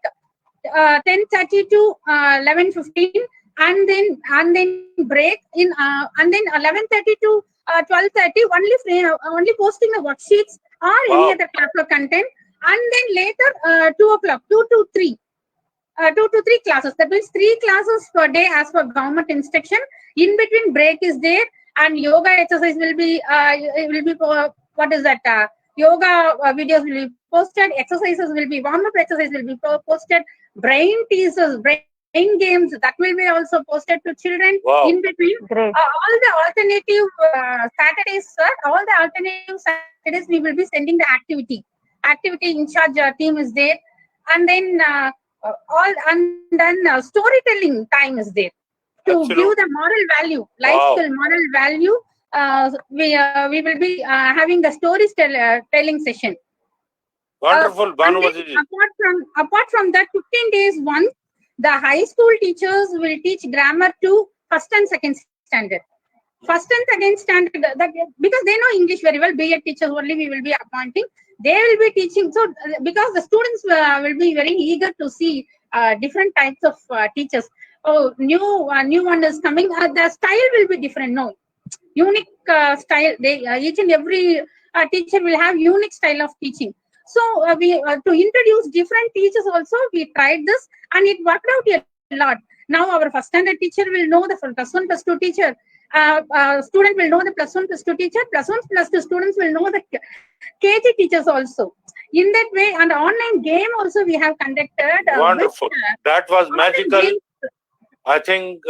H: 10:30 to 11:15, and then break in, and then 11:30 to 12:30 only posting the worksheets or any other classwork content, and then later 2 o'clock, 2 to 3 classes. That means 3 classes per day as per government instruction. In between break is there, and yoga exercise will be what is that? Yoga videos will be posted. Exercises will be warm-up exercise will be posted. Brain teasers, brain games, that will be also posted to children.
C: Wow.
H: In between. All the alternative Saturdays, sir. All the alternative Saturdays we will be sending the activity. Activity in charge team is there, and then storytelling time is there to give the moral value, life skill, moral value. We will be having the storytelling session.
C: Wonderful, Bhanumati.
H: Apart from that, 15 days once, the high school teachers will teach grammar to first and second standard. First and second standard, because they know English very well. BEd teachers only we will be appointing. They will be teaching. So because the students will be very eager to see different types of teachers. new one is coming. The style will be different. No, unique style. They each and every teacher will have unique style of teaching. So we to introduce different teachers also we tried this and it worked out a lot. Now our first standard teacher will know the plus 1 plus 2 teacher. Student will know the plus 1 plus 2 teacher. Plus 1 plus 2 students will know the KG teachers also. In that way, and online game also we have conducted.
C: Wonderful. That was magical.
H: Games.
C: I think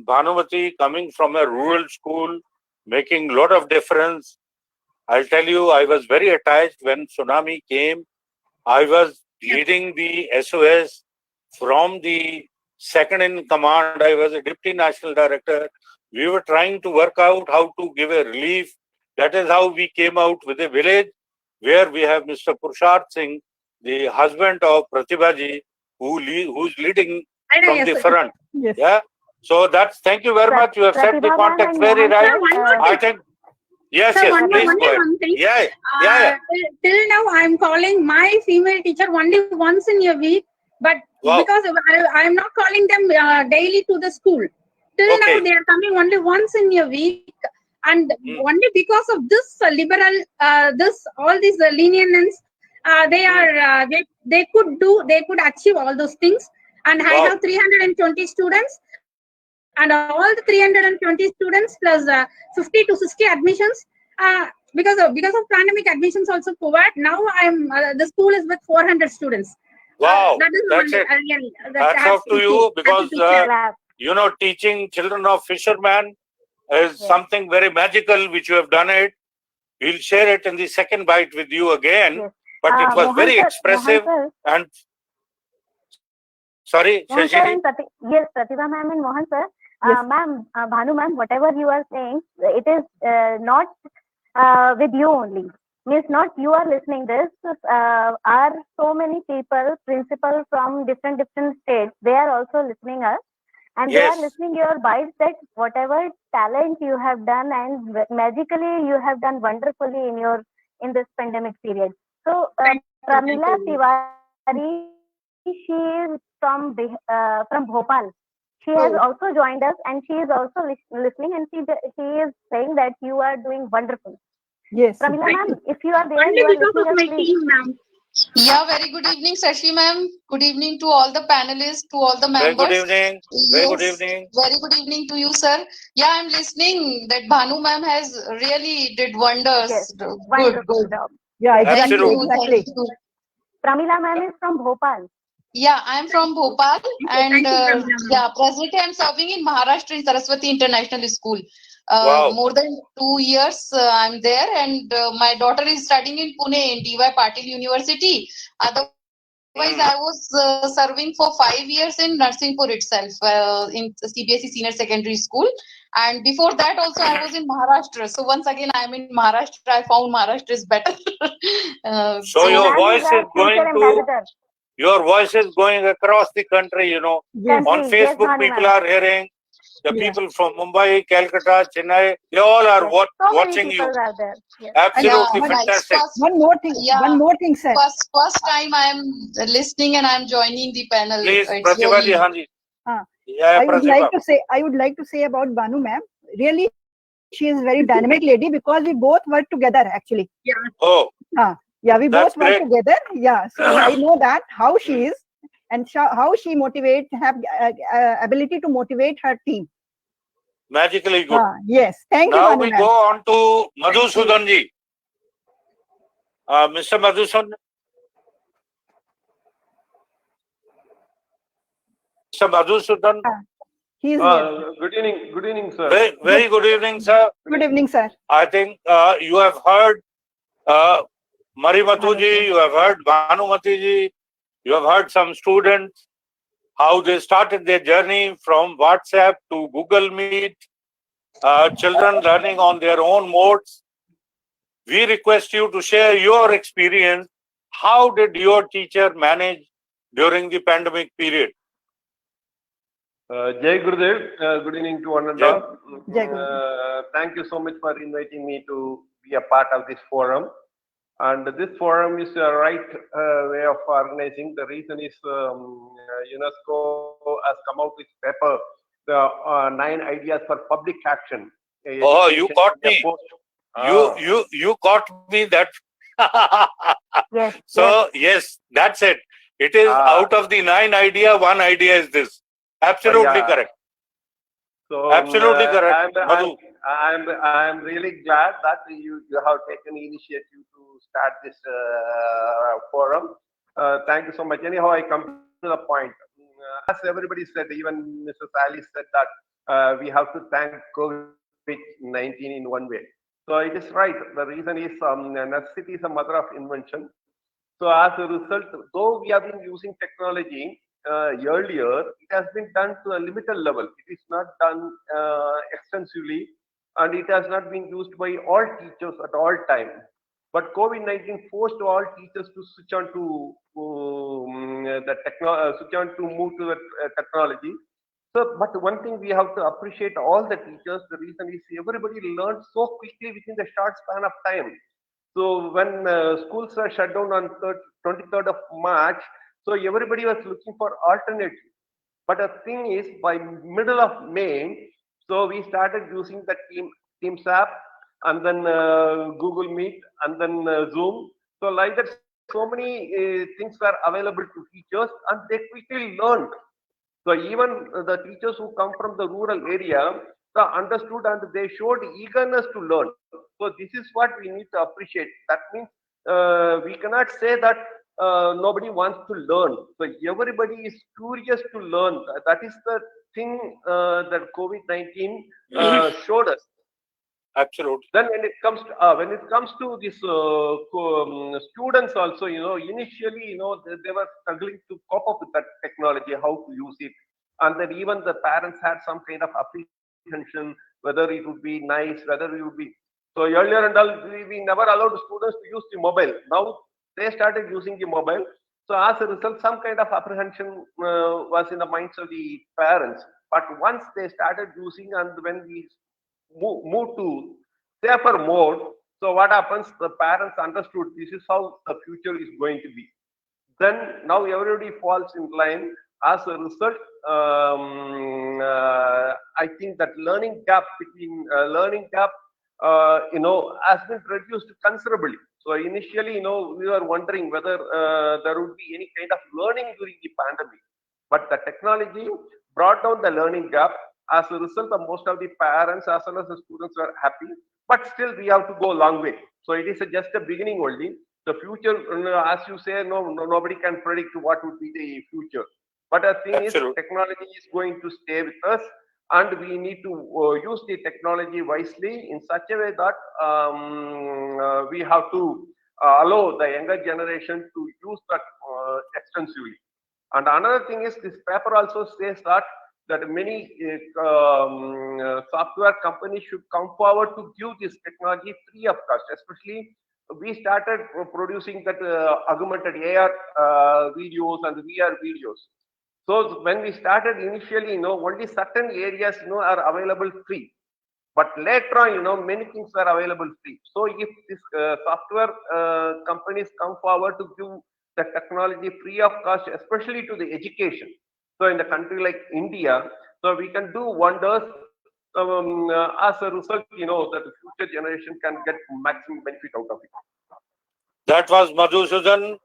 C: Bhanumati coming from a rural school, making a lot of difference. I'll tell you, I was very attached when tsunami came. I was leading the SOS from the second in command. I was a deputy national director. We were trying to work out how to give a relief. That is how we came out with a village where we have Mr. Purushart Singh, the husband of Pratibhaji, who's leading from the front.
A: Yes.
C: Yeah. So that's, thank you very much. You have set the context very right. I think, yes,
H: Sir,
C: yes, please
H: one
C: go ahead.
H: thing.
C: Yeah.
H: Till now, I'm calling my female teacher only once in a week, but
C: Wow.
H: because I'm not calling them daily to the school. Till now, they are coming only once in a week, and only because of this liberal, all these lenience, they could achieve all those things. And I have 320 students. And all the 320 students plus 50 to 60 admissions because of pandemic admissions also covered. Now I'm the school is with 400 students.
C: Wow,
H: That's
C: it.
H: Really,
C: That's up to you because teaching children of fishermen is something very magical which you have done it. We'll share it in the second bite with you again. But it was very expressive and sorry, Shashi.
B: Yes, Pratibha ma'am and Mohan sir. Ma'am, Bhanu ma'am, whatever you are saying, it is not with you only. Means not you are listening this. Are so many people, principal from different states, they are also listening us. And they are listening your bites that whatever talent you have done and magically you have done wonderfully in this pandemic period. So Pramila Tiwari, she is from Bhopal. She has also joined us and she is also listening and she is saying that you are doing wonderful.
A: Yes.
B: Pramila ma'am, if you are there,
H: only
B: you are
H: because of my team, ma'am.
I: Yeah, very good evening, Shashi ma'am. Good evening to all the panelists, to all the members.
C: Very good evening. Very good evening.
I: Very good evening to you, sir. Yeah, I'm listening that Bhanu ma'am has really did wonders.
B: Yes.
I: Good.
B: Job.
A: Yeah,
C: Absolutely.
A: exactly.
B: Pramila ma'am is from Bhopal.
I: Yeah, I'm from Bhopal and
H: Thank you,
I: presently I'm serving in Maharashtra in Saraswati International School.
C: Wow.
I: More than 2 years I'm there and my daughter is studying in Pune in D.Y. Patil University. Otherwise, I was serving for 5 years in Narsinghpur itself in CBSE Senior Secondary School. And before that also I was in Maharashtra. So once again I'm in Maharashtra. I found Maharashtra is better.
C: So your voice is going across the country,
A: Yes.
C: On Facebook, people are hearing. The people from Mumbai, Calcutta, Chennai, they all are watching you.
B: Are there. Yes.
C: Absolutely
I: Yeah,
C: fantastic.
A: One more thing, sir.
I: First time I'm listening and I'm joining the panel.
C: Please,
I: It's
C: Pratibha ji,
I: really-
C: Hanji.
A: I would like to say about Bhanu ma'am. Really, she is a very dynamic lady because we both work together actually.
C: Oh,
A: Yeah, we
C: That's
A: both work
C: great.
A: together. Yeah, so I know that how she is and how she have ability to motivate her team.
C: magically good.
A: Yes, thank you,
C: Now
A: Bhanu
C: we
A: ma'am.
C: go on to Madhusudan ji. Mr. Madhusudan. Mr. Madhusudan.
A: He is here.
K: Good evening, sir.
C: Very good evening, sir.
A: Good evening, sir.
C: I think you have heard Marimatu ji, you have heard Bhanumati ji, you have heard some students, how they started their journey from WhatsApp to Google Meet, children learning on their own modes. We request you to share your experience. How did your teacher manage during the pandemic period?
K: Jai Gurudev, good evening to one and
C: Jai.
K: all.
A: Jai Gurudev.
K: Thank you so much for inviting me to be a part of this forum. And this forum is a right way of organizing. The reason is UNESCO has come out with paper, the 9 ideas for public action.
C: Oh, you
K: Education
C: caught
K: in a
C: me.
K: post-
C: You caught me that.
B: Yes.
C: So yes, that's it. It is out of the 9 idea, 1 idea is this. Absolutely
K: yeah.
C: correct.
K: So
C: Absolutely correct, Madhu.
K: I'm really glad that you have taken initiative to start this forum. Thank you so much. Anyhow, I come to the point. As everybody said, even Mrs. Ali said that we have to thank COVID-19 in one way. So it is right. The reason is necessity is a mother of invention. So as a result, though we have been using technology earlier, it has been done to a limited level. It is not done extensively, and it has not been used by all teachers at all time. But COVID-19 forced all teachers to switch on to switch on to move to the technology. So, but one thing we have to appreciate all the teachers. The reason is everybody learned so quickly within the short span of time. So when schools were shut down on 23rd of March, so everybody was looking for alternatives. But the thing is, by middle of May, so we started using the Teams app, and then Google Meet, and then Zoom. So like that, so many things were available to teachers, and they quickly learned. So even the teachers who come from the rural area, they understood and they showed eagerness to learn. So this is what we need to appreciate. That means we cannot say that nobody wants to learn. So everybody is curious to learn. That is the thing that COVID-19 showed us.
C: Absolutely.
K: Then when it comes to this students also, initially, they were struggling to cope up with that technology, how to use it, and then even the parents had some kind of apprehension whether it would be nice, whether it would be. So earlier and all, we never allowed students to use the mobile. Now they started using the mobile. So as a result, some kind of apprehension was in the minds of the parents. But once they started using, and when we move to safer mode, so what happens? The parents understood this is how the future is going to be. Then now everybody falls in line. As a result, I think that learning gap has been reduced considerably. So initially, we were wondering whether there would be any kind of learning during the pandemic, but the technology brought down the learning gap. As a result, most of the parents as well as the students were happy, but still we have to go a long way. So it is just a beginning only. The future, as you say, nobody can predict what would be the future. But the thing is, technology is going to stay with us, and we need to use the technology wisely in such a way that we have to allow the younger generation to use that extensively. And another thing is, this paper also says that many software companies should come forward to give this technology free of cost. Especially, we started producing that augmented AR videos and VR videos. So when we started initially, only certain areas, are available free. But later on, many things are available free. So if this software companies come forward to give the technology free of cost, especially to the education. So in the country like India, so we can do wonders. As a result, that the future generation can get maximum benefit out of it.
C: That was Madhusudan.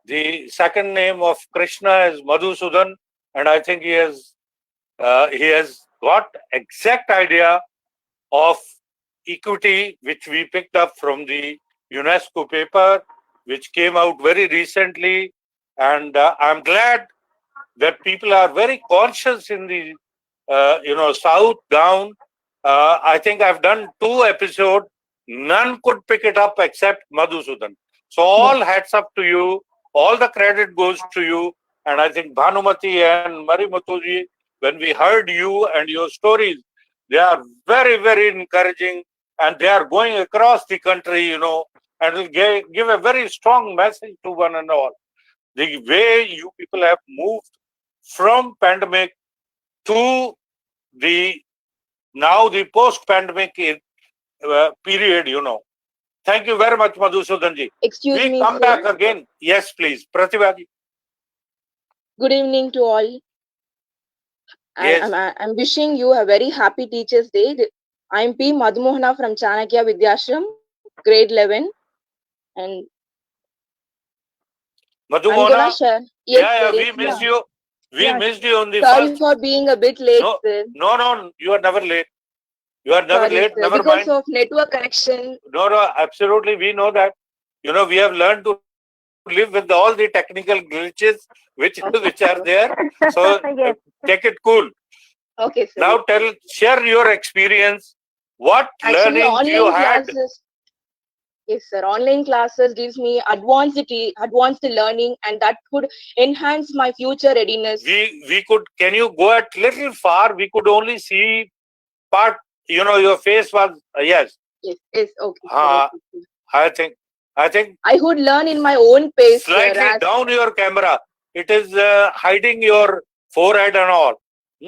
C: The second name of Krishna is Madhusudan, and I think he has got exact idea of equity, which we picked up from the UNESCO paper, which came out very recently. And I'm glad that people are very conscious in the South down. I think I've done 2 episodes. None could pick it up except Madhusudan. So all hats up to you. All the credit goes to you. And I think Bhanumati and Marimuthuji, when we heard you and your stories, they are very, very encouraging, and they are going across the country, and will give a very strong message to one and all. The way you people have moved from pandemic to the post-pandemic period, Thank you very much, Madhusudanji.
L: Excuse
C: we
L: me,
C: come
L: sir.
C: back again. Yes, please. Pratibha ji.
L: Good evening to all.
C: Yes.
L: I'm wishing you a very happy Teachers' Day. I'm P. Madhumohana from Chanakya Vidyashram, grade 11. And I'm
C: Madhumona,
L: gonna share. Yes,
C: yeah,
L: sir,
C: we
L: yes,
C: missed
L: sir.
C: you. We missed you on the
L: Sorry
C: first.
L: for being a bit late,
C: No,
L: sir.
C: no, you are never late. You are never
L: Sorry,
C: late.
L: sir.
C: Never
L: Because
C: mind.
L: of network connection.
C: No, absolutely. We know that. We have learned to live with all the technical glitches which are there. So
B: Yes.
C: take it cool.
L: Okay, sir.
C: Now share your experience. What
L: Actually,
C: learning you
L: online
C: had?
L: classes. Yes, sir. Online classes gives me advanced learning, and that could enhance my future readiness.
C: We could. Can you go at little far? We could only see part. Your face was yes.
L: Yes, okay, sir. Okay.
C: I think
L: I could learn in my own pace, sir.
C: slightly down your camera. It is hiding your forehead and all.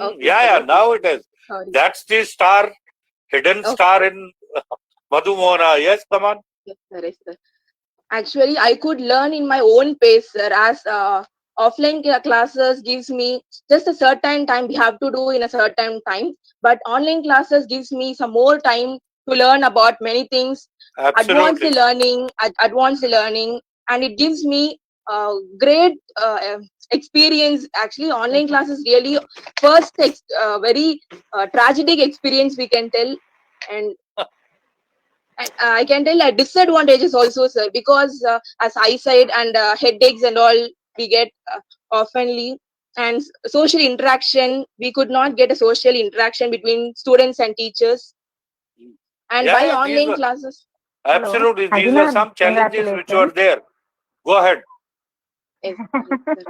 L: Okay,
C: Yeah,
L: okay.
C: now it is.
L: Sorry.
C: That's the star, hidden star in Madhumona. Yes, come on.
L: Yes, sir. Yes, sir. Actually, I could learn in my own pace, sir, as offline classes gives me just a certain time we have to do in a certain time, but online classes gives me some more time to learn about many things,
C: Absolutely.
L: advanced learning, and it gives me great experience. Actually, online classes really first very tragic experience we can tell, and I can tell disadvantages also, sir, because as eyesight and headaches and all we get oftenly, and social interaction, we could not get a social interaction between students and teachers. And by
C: Yeah,
L: online classes.
C: Absolutely.
B: Hello.
C: These are some challenges which were there. Go ahead.
L: Yes, sir.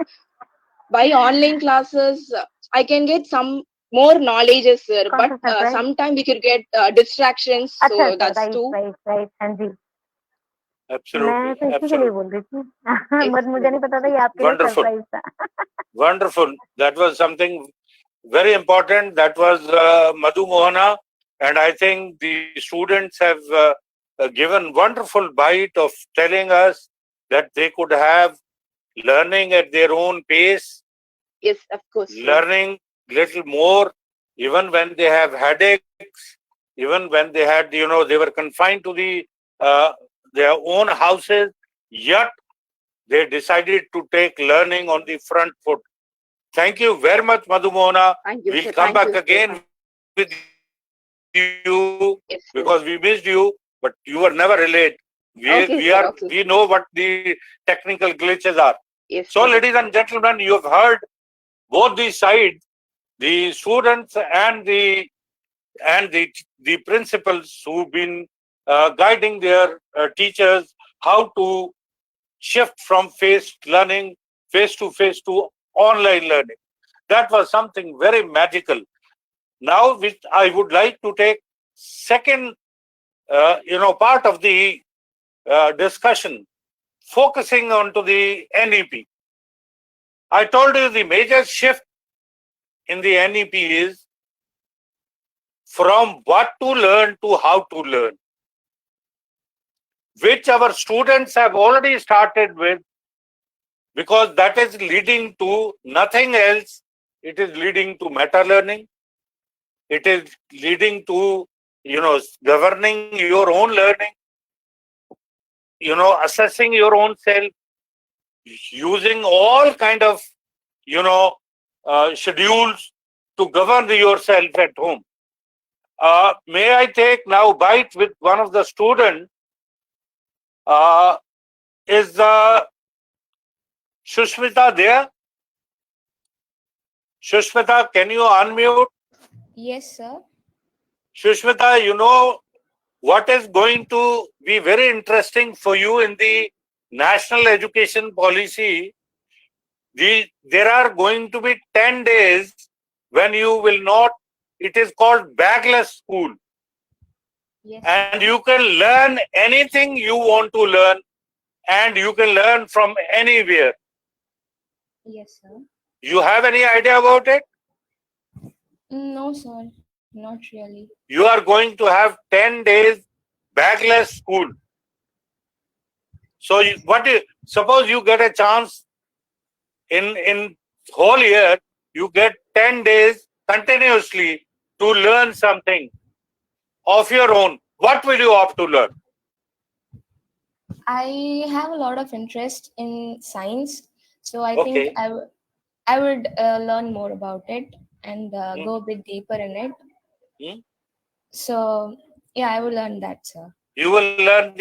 L: By online classes, I can get some more knowledge, sir, but sometimes we could get distractions, so that's too.
B: Right, Anji.
C: Absolutely.
B: मैं तो इसी के लिए बोल रही थी but मुझे नहीं पता था ये आपके लिए
C: Wonderful.
B: सरप्राइज था
C: Wonderful. That was something very important. That was Madhu Mohana. And I think the students have given wonderful bite of telling us that they could have learning at their own pace.
L: Yes, of course.
C: Learning little more, even when they have headaches, even when they had, they were confined to their own houses, yet they decided to take learning on the front foot. Thank you very much, Madhumona. We'll come back again with you because we missed you, but you were never late. We know what the technical glitches are. So, ladies and gentlemen, you have heard both the sides, the students and the principals who've been guiding their teachers how to shift from face to face to online learning. That was something very magical. Now, which I would like to take second, part of the discussion, focusing on to the NEP. I told you the major shift in the NEP is from what to learn to how to learn, which our students have already started with, because that is leading to nothing else. It is leading to meta learning. It is leading to, governing your own learning, assessing your own self, using all kind of, schedules to govern yourself at home. May I take now bite with one of the students? Is Shushmita there? Shushmita, can you unmute?
F: Yes, sir.
C: Shushmita, you know what is going to be very interesting for you in the national education policy? There are going to be 10 days when you will not, it is called bagless school.
F: Yes.
C: And you can learn anything you want to learn, and you can learn from anywhere.
F: Yes, sir.
C: You have any idea about it?
F: No, sir. Not really.
C: You are going to have 10 days bagless school. So suppose you get a chance in whole year you get 10 days continuously to learn something of your own, what will you opt to learn?
F: I have a lot of interest in science, so I think I would learn more about it and go a bit deeper in it. So yeah, I will learn that, sir.
C: You will learn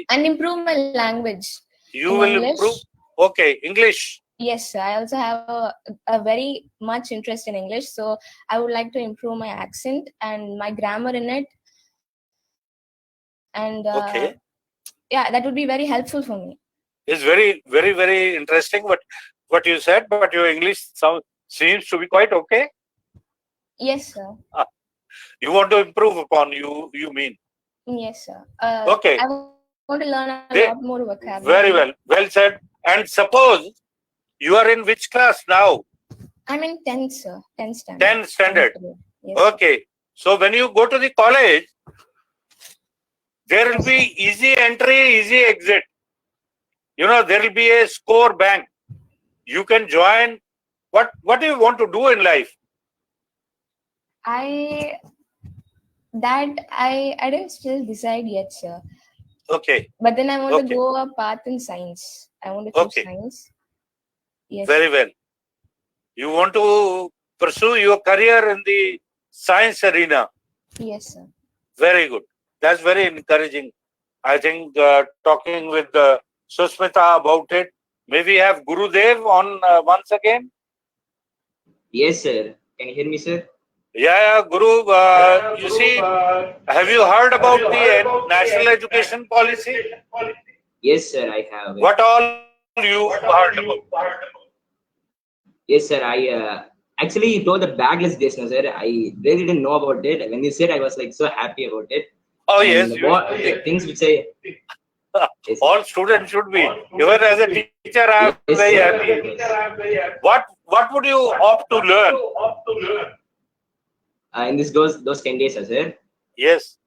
F: and improve my language.
C: You will
F: English.
C: improve. Okay, English.
F: Yes, sir. I also have a very much interest in English, so I would like to improve my accent and my grammar in it. And yeah, that would be very helpful for me.
C: It's very, very, very interesting what you said, but your English seems to be quite okay.
F: Yes, sir.
C: You want to improve upon, you mean?
F: Yes, sir.
C: Okay.
F: I want to learn a lot more vocabulary.
C: Very well. Well said. And suppose you are in which class now?
F: I'm in 10th, sir. 10th standard.
C: 10th standard.
F: Yes,
C: okay. So when you go to the college, there will be easy entry, easy exit. You know, there will be a score bank. You can join. What do you want to do in life?
F: I didn't still decide yet, sir.
C: Okay.
F: But then I want to go a path in science. I want to choose science. Yes.
C: Very well. You want to pursue your career in the science arena.
F: Yes, sir.
C: Very good. That's very encouraging. I think talking with Susmita about it. May we have Gurudev on once again?
G: Yes, sir. Can you hear me, sir?
C: Yeah, Guru. You see, have you heard about the national education policy?
G: Yes, sir, I have.
C: What all you heard about?
G: Yes, sir. I actually you told the bagless days, no, sir. I really didn't know about it. When you said, I was like so happy about it.
C: Oh,
G: and
C: yes.
G: Things which I.
C: Yes, all students should be. Even as a teacher, I am very happy. What would you opt to learn?
G: In those 10 days, sir.
C: Yes.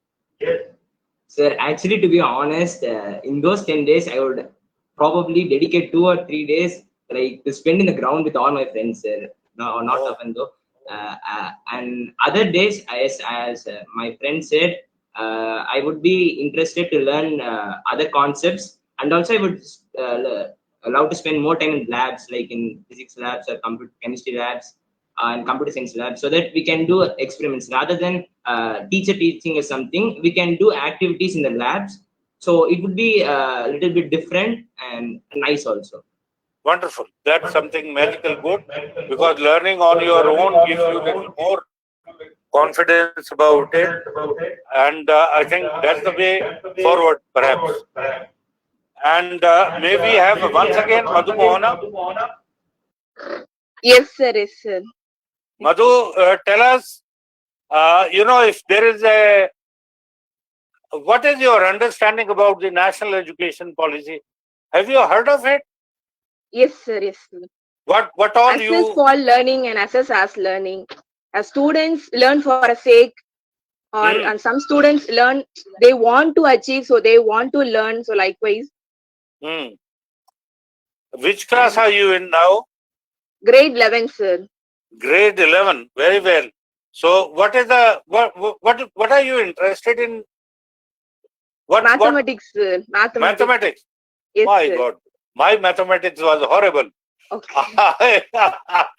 G: Sir, actually, to be honest, in those 10 days, I would probably dedicate 2 or 3 days like to spend in the ground with all my friends, sir. No, not often though. And other days, as my friend said, I would be interested to learn other concepts, and also I would allow to spend more time in labs, like in physics labs or chemistry labs and computer science labs, so that we can do experiments rather than teacher teaching us something. We can do activities in the labs, so it would be a little bit different and nice also.
C: Wonderful. That's something magical good, because learning on your own gives you a little more confidence about it, and I think that's the way forward, perhaps. And may we have once again Madhu Mohana?
L: Yes, sir. Yes, sir.
C: Madhu, tell us, if there is what is your understanding about the national education policy? Have you heard of it?
L: Yes, sir. Yes, sir.
C: What all
L: assess
C: you
L: for learning and assess as learning. As students learn for a sake, or and some students learn, they want to achieve, so they want to learn. So likewise.
C: Which class are you in now?
L: Grade 11, sir.
C: Grade 11. Very well. So what is the what are you interested in?
L: Mathematics, sir.
C: Mathematics.
L: Yes,
C: my
L: sir.
C: God, my mathematics was horrible.
L: Okay.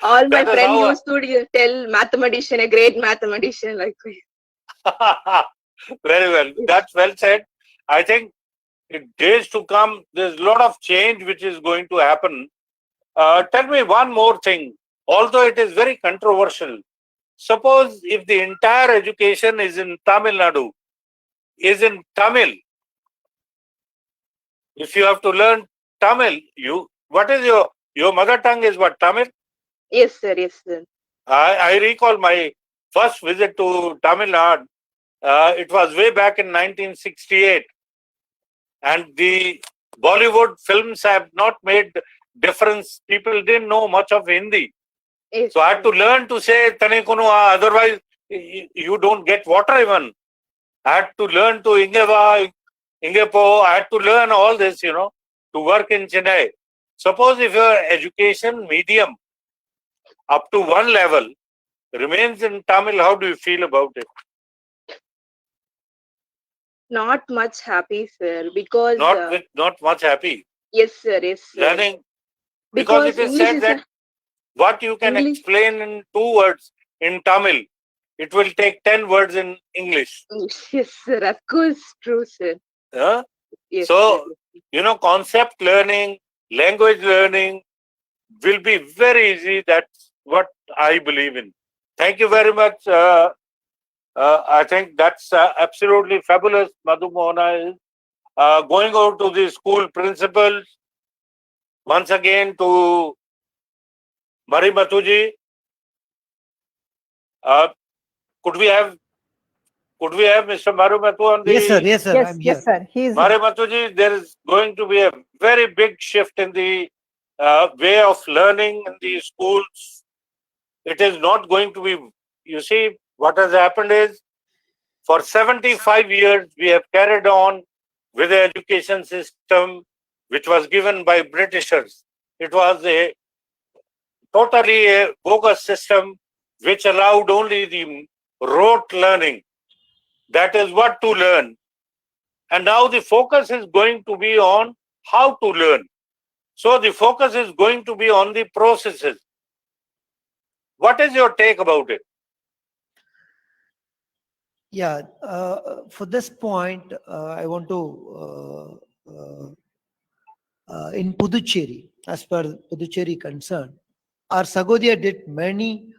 L: All my friends used to tell mathematician, a great mathematician, likewise.
C: Very well. That's well said. I think in days to come, there's a lot of change which is going to happen. Tell me one more thing. Although it is very controversial, suppose if the entire education is in Tamil Nadu, is in Tamil, if you have to learn Tamil, what is your mother tongue is what, Tamil?
L: Yes, sir. Yes, sir.
C: I recall my first visit to Tamil Nadu. It was way back in 1968. And the Bollywood films have not made difference. People didn't know much of Hindi.
L: Yes.
C: So I had to learn to say Tanikunua, otherwise you don't get water even. I had to learn to Ingeva, Ingepo. I had to learn all this, to work in Chennai. Suppose if your education medium up to one level remains in Tamil. How do you feel about it?
L: Not much happy, sir, because
C: Not much happy.
L: yes, sir, yes, sir.
C: Learning, because it is
L: English
C: said
L: is
C: that what you can
L: English.
C: explain in 2 words in Tamil, it will take 10 words in English.
L: Yes, sir. Of course, true, sir.
C: Yeah?
L: Yes,
C: So,
L: sir.
C: concept learning, language learning will be very easy. That's what I believe in. Thank you very much. I think that's absolutely fabulous. Madhu Mohana is going out to the school principals once again to Mari Matuji. Could we have Mr. Maru Matu on the...
J: Yes, sir. Yes, sir. I'm here.
A: Yes, sir. He is.
C: Mari Matuji, there is going to be a very big shift in the way of learning in the schools. It is not going to be... You see, what has happened is, for 75 years, we have carried on with the education system which was given by Britishers. It was a totally a bogus system which allowed only the rote learning. That is what to learn. And now the focus is going to be on how to learn. So the focus is going to be on the processes. What is your take about it?
J: Yeah, for this point, I want to, in Puducherry, as per Puducherry concern, our Sagodia did many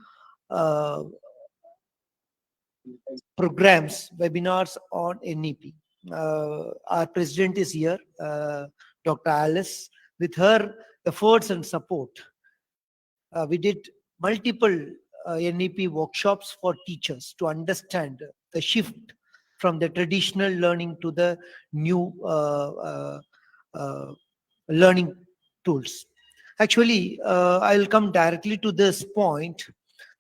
J: programs, webinars on NEP. Our president is here, Dr. Alice. With her efforts and support, we did multiple NEP workshops for teachers to understand the shift from the traditional learning to the new learning tools. Actually, I'll come directly to this point.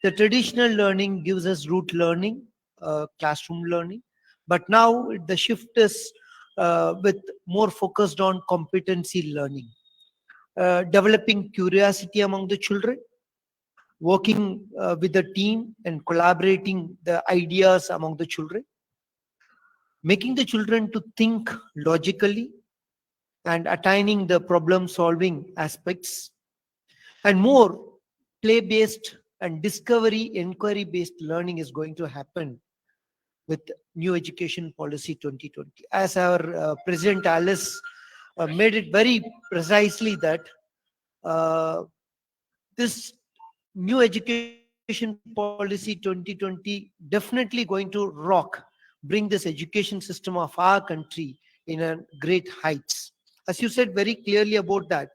J: The traditional learning gives us rote learning, classroom learning, but now the shift is with more focused on competency learning, developing curiosity among the children, working with the team and collaborating the ideas among the children, making the children to think logically and attaining the problem solving aspects, and more play-based and discovery inquiry based learning is going to happen with new education policy 2020. As our President Alice made it very precisely that this new education policy 2020 definitely going to rock, bring this education system of our country in a great heights. As you said very clearly about that,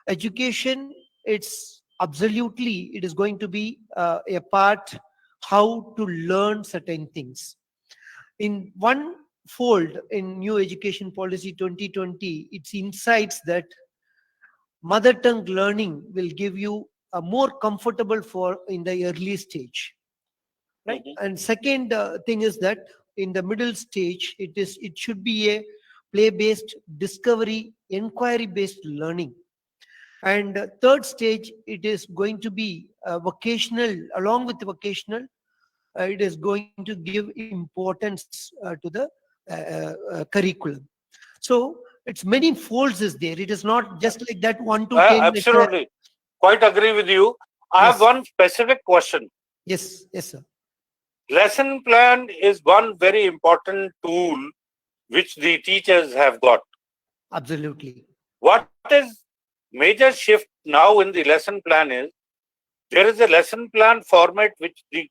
J: education, it's absolutely, it is going to be a part how to learn certain things. In one fold in new education policy 2020, it's insights that mother tongue learning will give you a more comfortable for in the early stage, right? And second thing is that in the middle stage, it should be a play based discovery inquiry based learning, and third stage it is going to be vocational. Along with vocational, it is going to give importance to the curriculum. So it's many folds is there. It is not just like that 1 to 10.
C: Absolutely. Quite agree with you. I have one specific question.
J: Yes, sir.
C: Lesson plan is one very important tool which the teachers have got.
J: Absolutely.
C: What is major shift now in the lesson plan is, there is a lesson plan format which the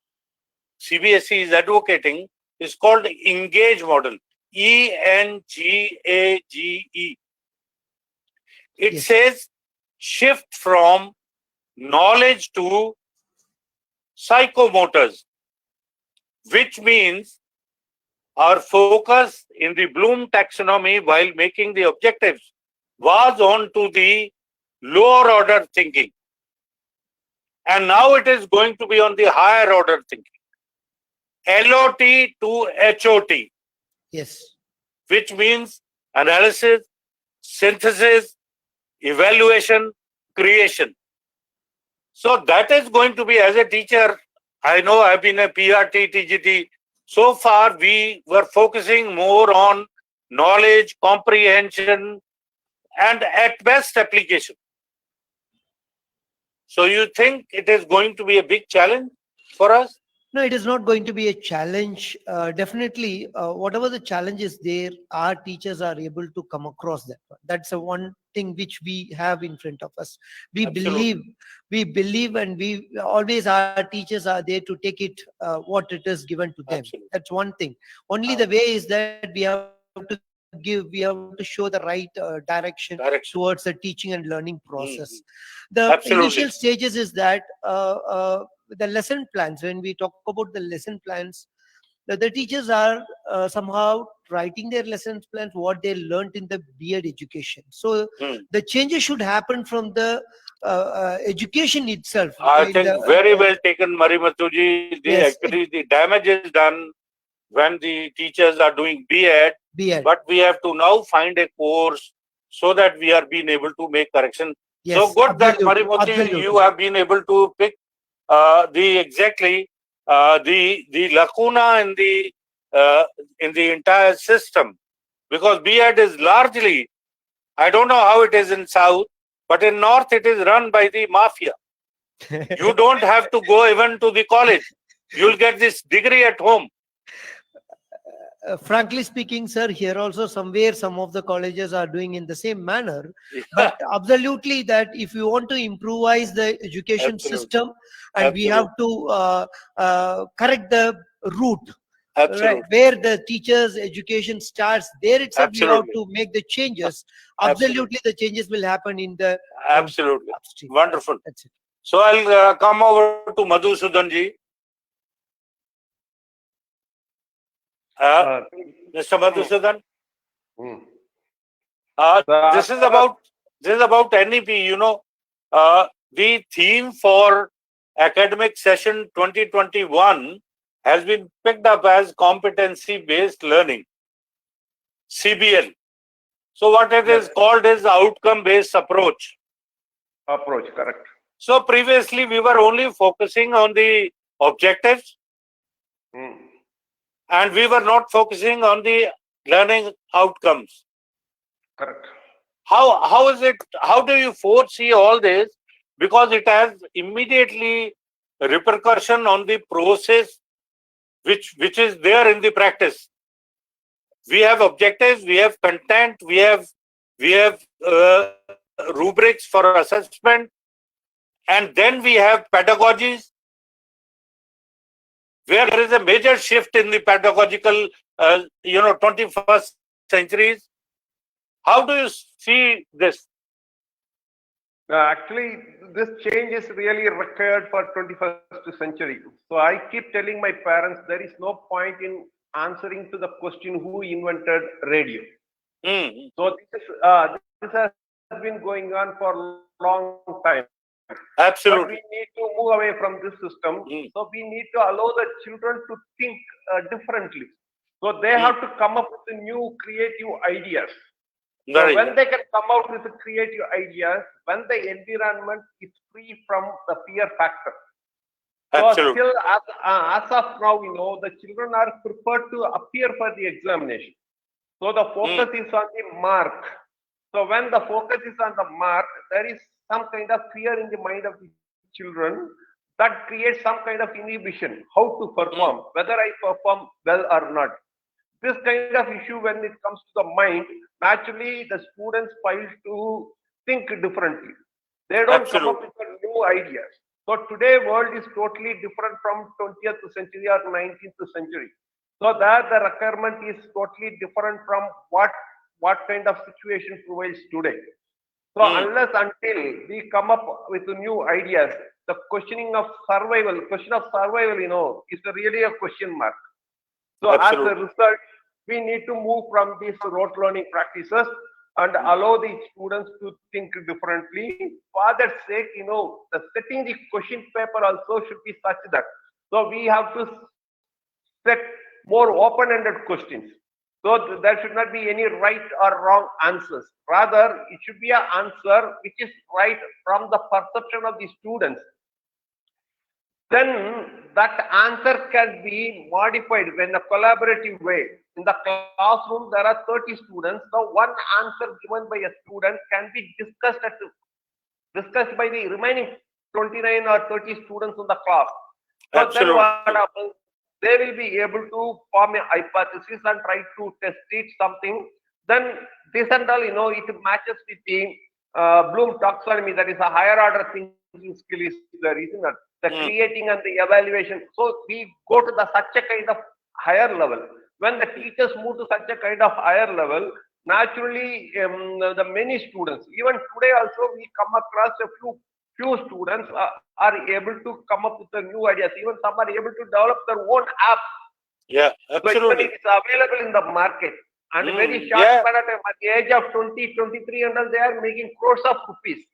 C: CBSE is advocating, is called Engage model. ENGAGE. It says shift from knowledge to psychomotors, which means our focus in the Bloom taxonomy while making the objectives was on to the lower order thinking. And now it is going to be on the higher order thinking. LOT to HOT.
J: Yes.
C: Which means analysis, synthesis, evaluation, creation. So that is going to be, as a teacher, I know I've been a PRT, TGT. So far, we were focusing more on knowledge, comprehension, and at best application. So you think it is going to be a big challenge for us?
J: No, it is not going to be a challenge. Definitely, whatever the challenge is there, our teachers are able to come across that one. That's the one thing which we have in front of us.
C: Absolutely.
J: We believe, and we always, our teachers are there to take it what it is given to them.
C: Absolutely.
J: That's one thing. Only the way is that we have to give, we have to show the right direction towards the teaching and learning process. The
C: Absolutely.
J: initial stages is that the lesson plans, when we talk about the lesson plans, the teachers are somehow writing their lesson plans, what they learned in the B.Ed education. So the changes should happen from the education itself.
C: I think very well taken, Marimatuji. Actually, the damage is done when the teachers are doing B.Ed. But we have to now find a course so that we are being able to make correction. So good that, Marimatuji, you have been able to pick the lacuna in the entire system, because B.Ed is largely, I don't know how it is in South, but in North it is run by the mafia. You don't have to go even to the college. You'll get this degree at home.
J: Frankly speaking, sir, here also somewhere some of the colleges are doing in the same manner. But absolutely, that if you want to improvise the education system, and we have to correct the route, right, where the teachers' education starts, there itself we have to make the changes. Absolutely, the changes will happen in the
C: absolutely
J: upstream.
C: Wonderful.
J: That's it.
C: So I'll come over to Madhusudan ji. Mr. Madhusudan, this is about NEP. You know, the theme for academic session 2021 has been picked up as competency-based learning, CBL. So what it is called is outcome-based approach.
K: Correct.
C: So previously we were only focusing on the objectives. And we were not focusing on the learning outcomes.
K: Correct.
C: How is it? How do you foresee all this? Because it has immediately repercussion on the process, which is there in the practice. We have objectives, we have content, we have rubrics for assessment, and then we have pedagogies, where there is a major shift in the pedagogical, 21st centuries. How do you see this?
K: Actually, this change is really required for 21st century. So I keep telling my parents, there is no point in answering to the question who invented radio. So this has been going on for a long time.
C: Absolutely.
K: But we need to move away from this system. So we need to allow the children to think differently. So they have to come up with new creative ideas. So when they can come out with creative ideas, when the environment is free from the fear factor. So still, as of now, the children are prepared to appear for the examination. So the focus is on the mark. So when the focus is on the mark, there is some kind of fear in the mind of the children that creates some kind of inhibition, how to perform, whether I perform well or not. This kind of issue, when it comes to the mind, naturally the students fail to think differently. They don't come up with new ideas. So today world is totally different from 20th century or 19th century. So there the requirement is totally different from what kind of situation prevails today. So unless until we come up with new ideas, the question of survival, is really a question mark. So as a result, we need to move from these rote learning practices and allow the students to think differently. For that sake, the setting the question paper also should be such that, so we have to set more open-ended questions. So there should not be any right or wrong answers. Rather, it should be an answer which is right from the perception of the students. then that answer can be modified in a collaborative way. In the classroom, there are 30 students. So one answer given by a student can be discussed by the remaining 29 or 30 students in the class. So
C: Absolutely.
K: then what happens? They will be able to form a hypothesis and try to test it something. Then this and all, it matches with the Bloom taxonomy. That is a higher order thinking skill is the reason that the creating and the evaluation. So we go to such a kind of higher level. When the teachers move to such a kind of higher level, naturally the many students, even today also we come across a few students are able to come up with the new ideas. Even some are able to develop their own apps.
C: Yeah,
K: So
C: absolutely.
K: even it is available in the market. And very short
C: yeah.
K: span of time, at the age of 20, 23 and all, they are making crores of rupees.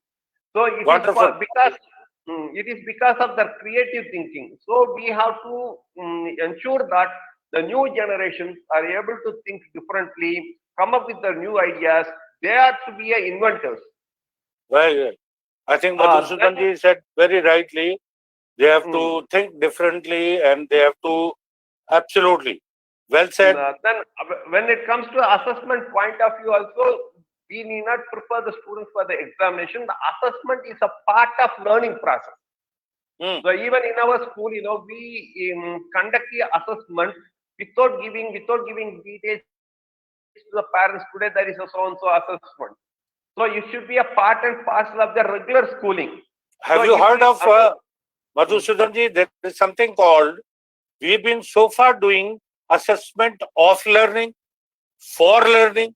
K: So it
C: Wonderful.
K: is because of their creative thinking. So we have to ensure that the new generations are able to think differently, come up with the new ideas. They are to be inventors.
C: Well, I think Madhusudanji said very rightly. They have to think differently, and they have to absolutely. Well said.
K: Then when it comes to assessment point of view also, we need not prepare the students for the examination. The assessment is a part of learning process. So even in our school, we conduct the assessment without giving details to the parents. Today there is a so-and-so assessment. So it should be a part and parcel of the regular schooling.
C: Have you heard of Madhusudanji? There is something called, we've been so far doing assessment of learning, for learning,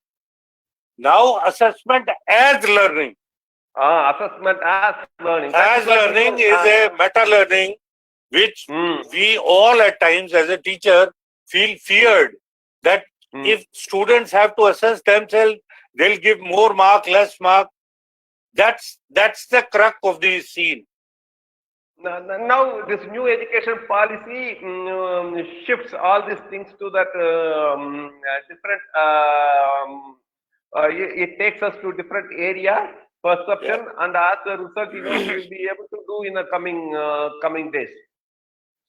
C: now assessment as learning.
K: Assessment as learning.
C: As learning is a meta learning, which we all at times as a teacher feel feared that if students have to assess themselves, they'll give more mark, less mark. That's the crux of the scene.
K: Now this new education policy shifts all these things to that different. It takes us to different area perception, and as a result, we will be able to do in the coming days.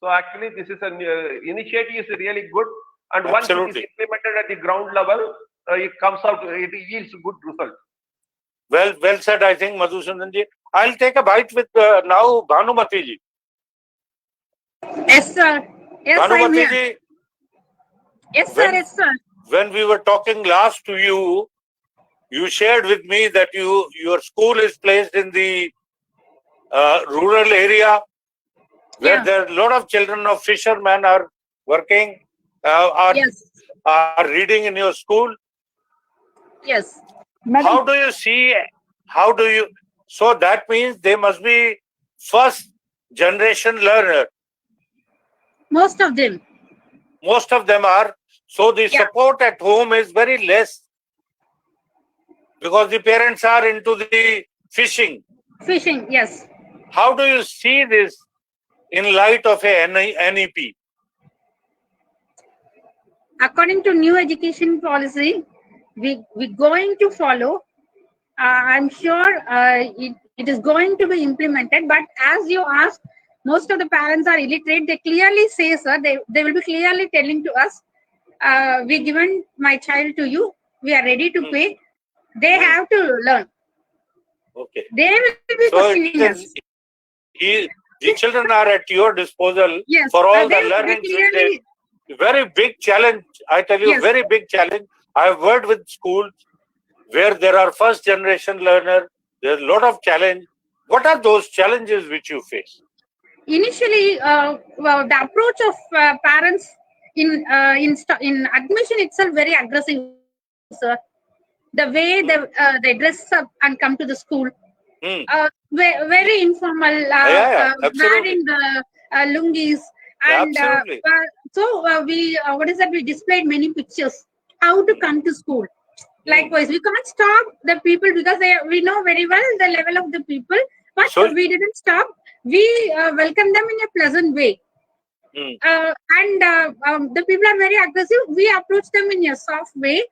K: So actually, this is an initiative is really good, and once it is implemented at the ground level, it comes out. It yields good result.
C: Well said, I think, Madhusudanji. I'll take a bite with now Bhanumati ji.
H: Yes, sir. Yes,
C: Bhanumati ji.
H: Yes, sir. Yes, sir.
C: When we were talking last to you, you shared with me that your school is placed in the rural area where there are a lot of children of fishermen are working, are reading in your school.
H: Yes.
C: How do you see? So that means they must be first generation learner.
H: Most of them.
C: Most of them are. So the support at home is very less because the parents are into the fishing.
H: Fishing, yes.
C: How do you see this in light of a NEP?
H: According to new education policy, we're going to follow. I'm sure it is going to be implemented. But as you asked, most of the parents are illiterate. They clearly say, sir, they will be clearly telling to us, we given my child to you. We are ready to pay. They have to learn.
C: Okay.
H: They will be questioning us.
C: The children are at your disposal for all the learning. Very big challenge. I tell you, very big challenge. I've worked with schools where there are first generation learners. There's a lot of challenge. What are those challenges which you face?
H: Initially, the approach of parents in admission itself very aggressive, sir. The way they dress up and come to the school, very informal, wearing the lungis, and so we displayed many pictures how to come to school. Likewise, we can't stop the people because we know very well the level of the people, but we didn't stop. We welcome them in a pleasant way. And the people are very aggressive. We approach them in a soft way.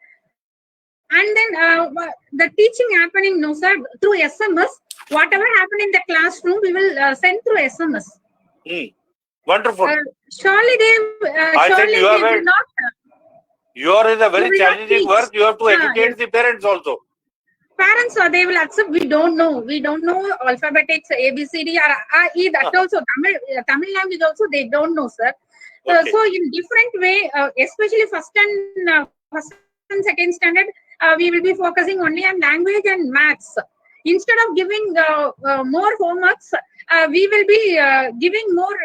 H: And then the teaching happening, no sir, through SMS. Whatever happened in the classroom, we will send through SMS.
C: Wonderful.
H: Surely they,
C: I think
H: surely
C: you
H: they
C: have
H: will not.
C: you are in a
H: They
C: very
H: will not
C: challenging
H: teach.
C: work. You have to
H: Yes.
C: educate the parents also.
H: Parents, they will accept. We don't know. We don't know alphabetics, ABCD, or that also Tamil language also they don't know, sir.
C: Okay.
H: So in different way, especially first and second standard, we will be focusing only on language and maths. Instead of giving more homeworks, we will be giving more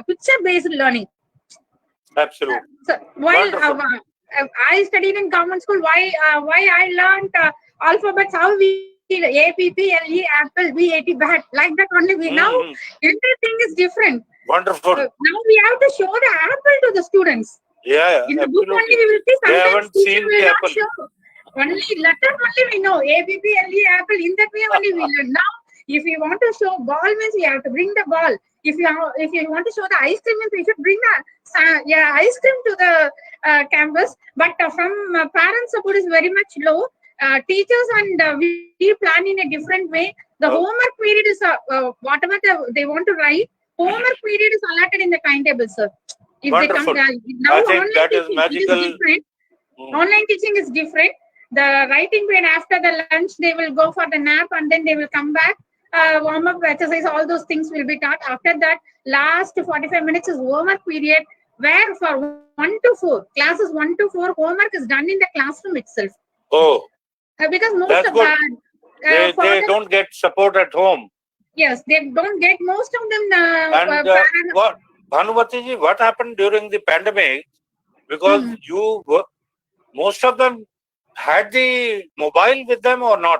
H: picture-based learning.
C: Absolutely.
H: So while
C: Wonderful.
H: I studied in government school, why I learned alphabets, how we A, P, P, L, E, apple, B, A, T, bat, like that only. We now everything is different.
C: Wonderful.
H: Now we have to show the apple to the students.
C: Yeah,
H: In the book only we will see.
C: They
H: Sometimes
C: haven't
H: teacher
C: seen
H: will
C: the
H: not
C: apple.
H: show. Only letter only we know. A, B, P, L, E, apple. In that way only we learn. Now, if you want to show ball means we have to bring the ball. If you want to show the ice cream means we should bring the ice cream to the campus. But from parents' support is very much low. Teachers and we plan in a different way. The homework period is whatever they want to write. Homework period is allotted in the timetable, sir. If
C: Wonderful.
H: they come now,
C: I think
H: online
C: that is
H: teaching
C: magical.
H: is different. Online teaching is different. The writing period after the lunch, they will go for the nap and then they will come back. Warm up exercise, all those things will be taught. After that, last 45 minutes is homework period, where for 1 to 4, classes 1 to 4, homework is done in the classroom itself.
C: Oh,
H: because most
C: that's
H: of
C: good. They
H: them,
C: don't get support at home.
H: Yes, they don't get most of them.
C: And what, Bhanumati ji, what happened during the pandemic? Because most of them had the mobile with them or not?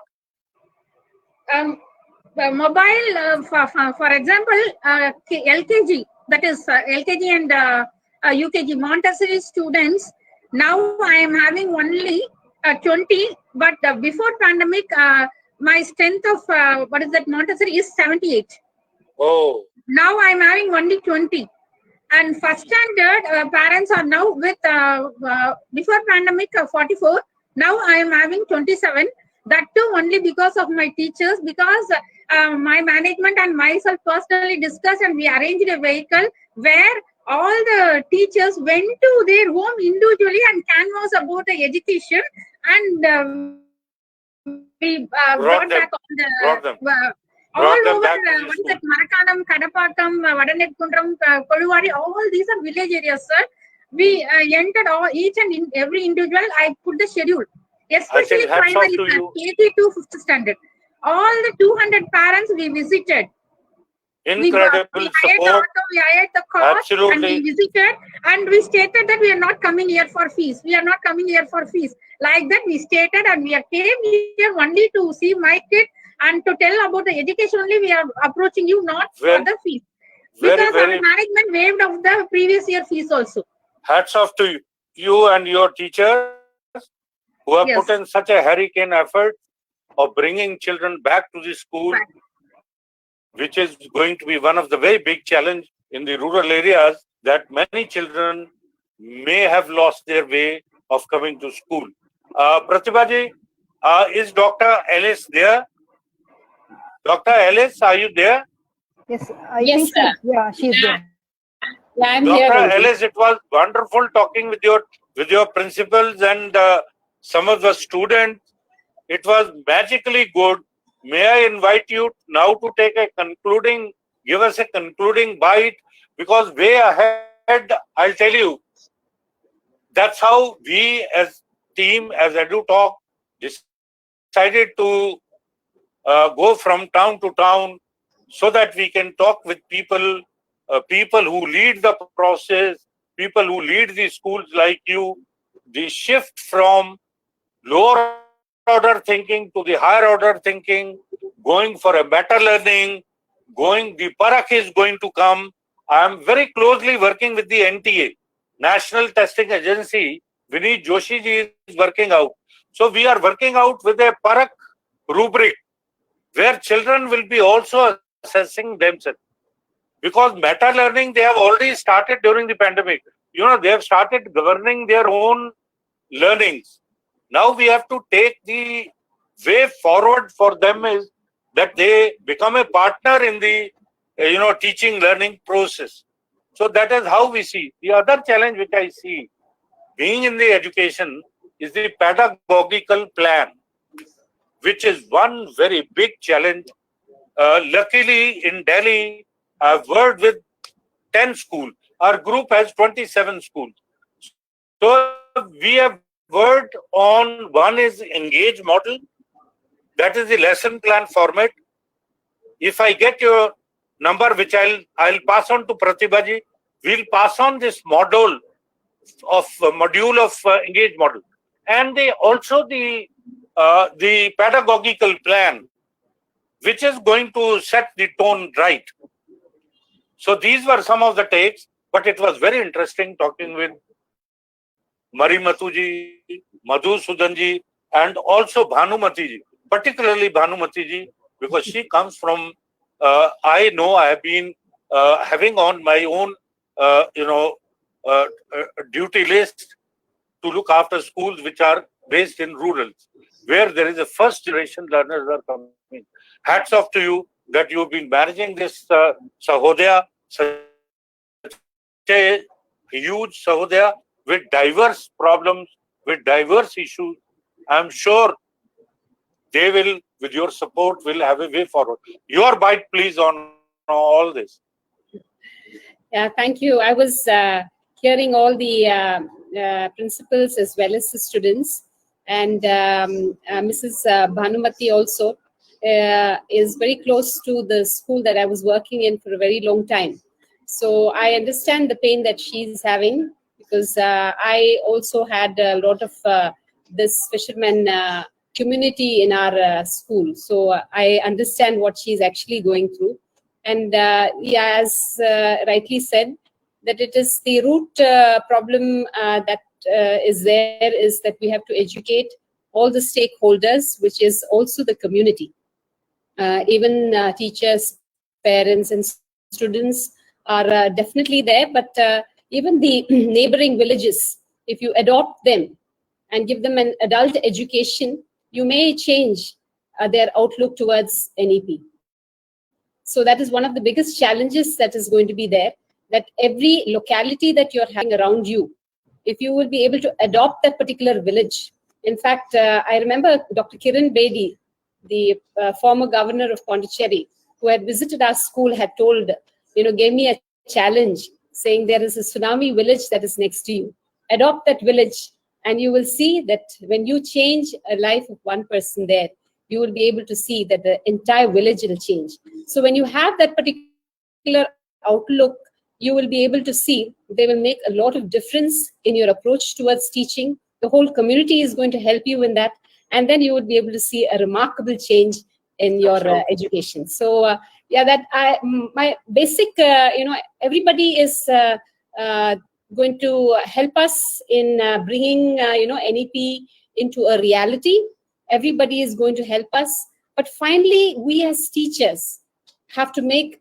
H: Mobile, for example, LKG, that is LKG and UKG Montessori students. Now I am having only 20, but before pandemic, my strength of what is that Montessori is 78.
C: Oh.
H: Now I am having only 20. And first standard parents are now with before pandemic 44. Now I am having 27. That too only because of my teachers, because my management and myself personally discussed and we arranged a vehicle where all the teachers went to their home individually and canvassed about the education, and we brought back all the all over what is that, Marakanam, Kadapatam, Vadanekundram, Koduvadi, all these are village areas, sir. We entered each and every individual. I put the schedule, especially primary, KG to 5th standard. All the 200 parents we visited.
C: Incredible
H: we hired the auto, we hired the car, and we visited, and we stated that we are not coming here for fees. We are not coming here for fees. Like that, we stated, and we came here only to see my kid and to tell about the education only. We are approaching you, not for the fees. Because our management waived off the previous year fees also.
C: Hats off to you and your teachers who have put in such a hurricane effort of bringing children back to the school, which is going to be one of the very big challenge in the rural areas, that many children may have lost their way of coming to school. Pratibha ji, is Dr. Ellis there? Dr. Ellis, are you there?
A: Yes, I think so. Yeah, she's there.
E: Yeah, I'm
C: Dr.
E: here.
C: Ellis, it was wonderful talking with your principals and some of the students. It was magically good. May I invite you now to give us a concluding bite, because way ahead, I'll tell you, that's how we as team, as EDUTalk, decided to go from town to town so that we can talk with people who lead the process, people who lead the schools like you. The shift from lower order thinking to the higher order thinking, going for a better learning, the Parakh is going to come. I am very closely working with the NTA, National Testing Agency. Vineet Joshi ji is working out. So we are working out with a Parakh rubric where children will be also assessing themselves. Because meta learning, they have already started during the pandemic. They have started governing their own learnings. Now we have to take the way forward for them is that they become a partner in the teaching learning process. So that is how we see. The other challenge which I see being in the education is the pedagogical plan, which is one very big challenge. Luckily, in Delhi, I've worked with 10 schools. Our group has 27 schools. So we have worked on one is engage model. That is the lesson plan format. If I get your number, which I'll pass on to Pratibhaji, we'll pass on this module of engage model, and also the pedagogical plan, which is going to set the tone right. So these were some of the takes, but it was very interesting talking with Marimatuji, Madhusudanji, and also Bhanumatiji, particularly Bhanumatiji, because she comes from, I know I have been having on my own, duty list to look after schools which are based in rural, where there is a first generation learners are coming. Hats off to you that you've been managing this Sahodaya, such a huge Sahodaya with diverse problems, with diverse issues. I'm sure they will, with your support, will have a way forward. Your bite, please, on all this.
E: Yeah, thank you. I was hearing all the principals as well as the students, and Mrs. Bhanumati also is very close to the school that I was working in for a very long time. So I understand the pain that she's having, because I also had a lot of this fisherman community in our school. So I understand what she's actually going through. And yeah, as rightly said, that it is the root problem that is there is that we have to educate all the stakeholders, which is also the community. Even teachers, parents, and students are definitely there, but even the neighboring villages, if you adopt them and give them an adult education, you may change their outlook towards NEP. So that is one of the biggest challenges that is going to be there, that every locality that you're having around you, if you will be able to adopt that particular village. In fact, I remember Dr. Kiran Bedi, the former governor of Pondicherry, who had visited our school, had told, gave me a challenge saying there is a tsunami village that is next to you. Adopt that village and you will see that when you change a life of one person there, you will be able to see that the entire village will change. So when you have that particular outlook, you will be able to see they will make a lot of difference in your approach towards teaching. The whole community is going to help you in that. And then you would be able to see a remarkable change in your education. So yeah, that my basic, everybody is going to help us in bringing, NEP into a reality. Everybody is going to help us. But finally, we as teachers have to make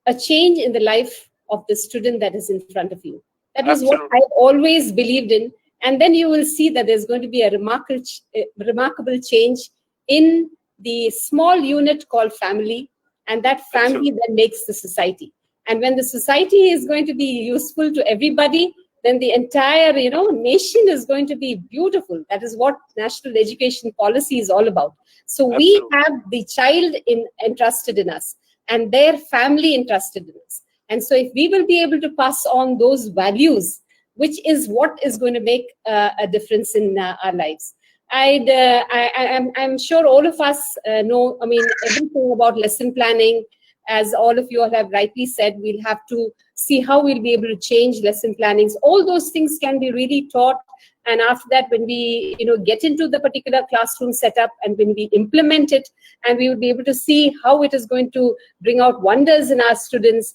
E: a change in the life of the student that is in front of you. That is what I've always believed in. And then you will see that there's going to be a remarkable change in the small unit called family. And that family then makes the society. And when the society is going to be useful to everybody, then the entire, nation is going to be beautiful. That is what national education policy is all about. So we have the child entrusted in us and their family entrusted in us. And so if we will be able to pass on those values, which is what is going to make a difference in our lives. I'm sure all of us know, everything about lesson planning. As all of you have rightly said, we'll have to see how we'll be able to change lesson plannings. All those things can be really taught. And after that, when we get into the particular classroom setup and when we implement it, and we will be able to see how it is going to bring out wonders in our students,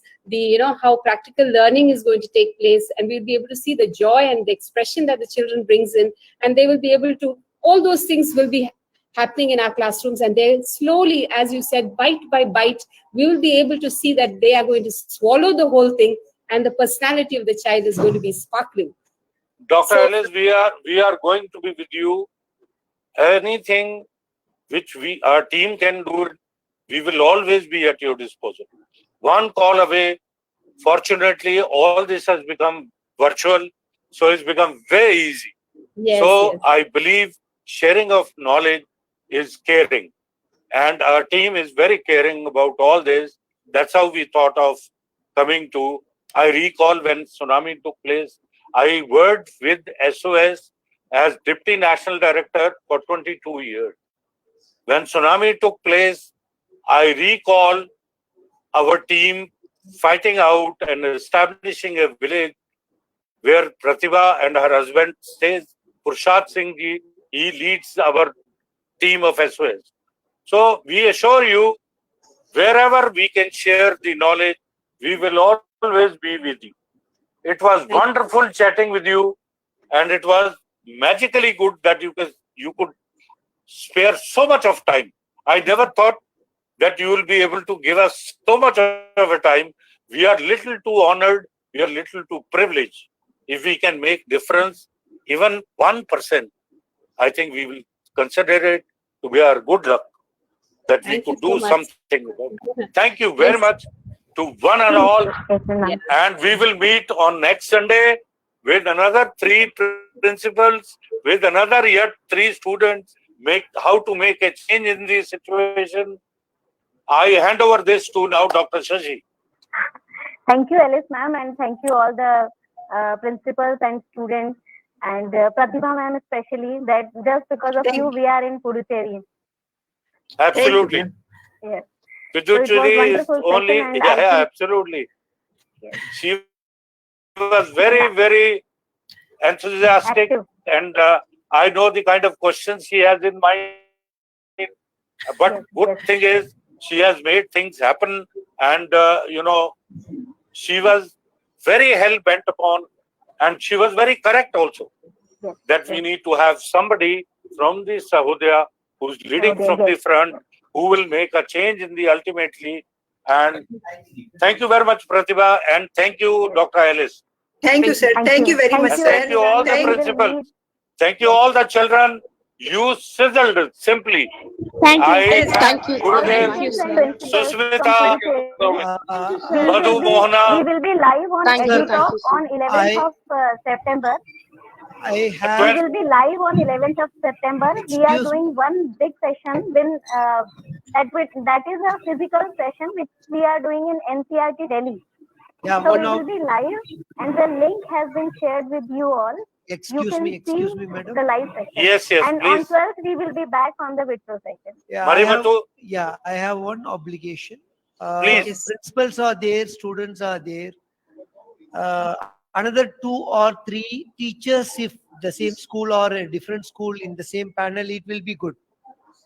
E: how practical learning is going to take place, and we'll be able to see the joy and the expression that the children brings in, and they will be able to, all those things will be happening in our classrooms, and they slowly, as you said, bite by bite, we will be able to see that they are going to swallow the whole thing, and the personality of the child is going to be sparkling.
C: Dr. Alice, we are going to be with you. Anything which our team can do, we will always be at your disposal. One call away Fortunately, all this has become virtual, so it's become very easy.
E: Yes,
C: So
E: yes.
C: I believe sharing of knowledge is caring, and our team is very caring about all this. That's how we thought of coming to. I recall when tsunami took place, I worked with SOS as Deputy National Director for 22 years. When tsunami took place, I recall our team fighting out and establishing a village where Pratibha and her husband stays. Purshat Singh ji, he leads our team of SOS. So we assure you, wherever we can share the knowledge, we will always be with you. It was wonderful chatting with you, and it was magically good that you could spare so much of time. I never thought that you will be able to give us so much of a time. We are little too honored, we are little too privileged. If we can make difference, even 1%, I think we will consider it to be our good luck that we
E: Thank you
C: could
E: so
C: do
E: much.
C: something about it. Thank you very
E: Yes.
C: much to one and all.
E: Yeah.
C: And we will meet on next Sunday with another 3 principals, with another yet 3 students, how to make a change in the situation. I hand over this to now Dr. Shashi.
B: Thank you, Alice ma'am, and thank you all the principals and students, and Pratibha ma'am especially, that just because of you, we are in Puducherry.
C: Absolutely.
B: Yes.
C: PUDUCHERRY is
B: wonderful
C: only,
B: session, and
C: yeah,
B: I think-
C: absolutely.
B: Yes.
C: She was very enthusiastic,
B: Active.
C: and I know the kind of questions she has in mind. But good thing is she has made things happen, and she was very hell bent upon, and she was very correct also that we need to have somebody from the Sahodaya who's leading from the front, who will make a change in the ultimately. And thank you very much, Pratibha, and thank you, Dr. Ellis.
A: Thank you, sir. Thank you very much,
C: And
A: sir.
C: thank you all the principals. Thank you all the children. You sizzled it simply.
D: Thank you.
C: I
D: Thank you.
C: Gurudev,
D: Thank you, sir.
C: Susmita, Madhu
B: We
C: Mohana.
B: will be live on
L: Thank you,
B: EDUTalk on 11th of September.
J: I
B: We
J: have,
B: will be live on 11th of September. We are
J: excuse
B: doing one big session. That is a physical session which we are doing in NCRT Delhi.
J: yeah,
B: So
J: one
B: we
J: of,
B: will be live, and the link has been shared with you all. You
J: excuse
B: can
J: me,
B: see
J: madam.
B: the live session.
C: Yes,
B: And on
C: please.
B: 12th we will be back on the virtual session.
J: Yeah,
C: Marimatu.
J: I have one obligation.
C: Please.
J: Principals are there, students are there. Another 2 or 3 teachers, if the same school or a different school in the same panel, it will be good.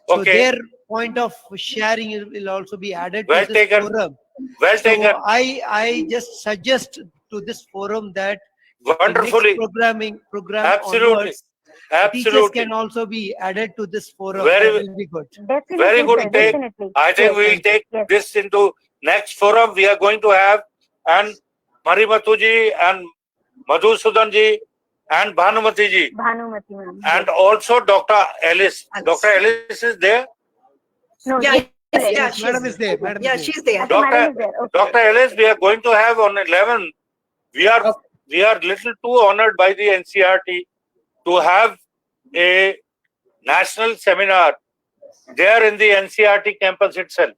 J: So
C: Okay.
J: their point of sharing will also be added
C: Well
J: to this
C: taken.
J: forum.
C: Well
J: So
C: taken.
J: I just suggest to this forum that
C: Wonderfully.
J: the next program
C: Absolutely.
J: onwards, teachers
C: Absolutely.
J: can also be added to this forum.
C: Very-
J: That will be good.
B: Definitely,
C: Very good
B: sir,
C: take.
B: definitely.
C: I think
B: Yes,
C: we'll
B: thank you.
C: take
B: Yes.
C: this into next forum we are going to have, and Marimatu ji and Madhusudan ji and Bhanumati ji,
B: Bhanumati ma'am.
C: and also Dr. Ellis. Dr. Ellis is there?
B: No,
A: Yeah,
B: yes,
J: Yes, madam is there. Madam
A: yeah,
J: is there.
A: she's there.
B: Okay, madam
C: Dr.
B: is there. Okay.
C: Dr. Ellis, we are going to have on 11. We are little too honored by the NCRT to have a national seminar there in the NCRT campus itself.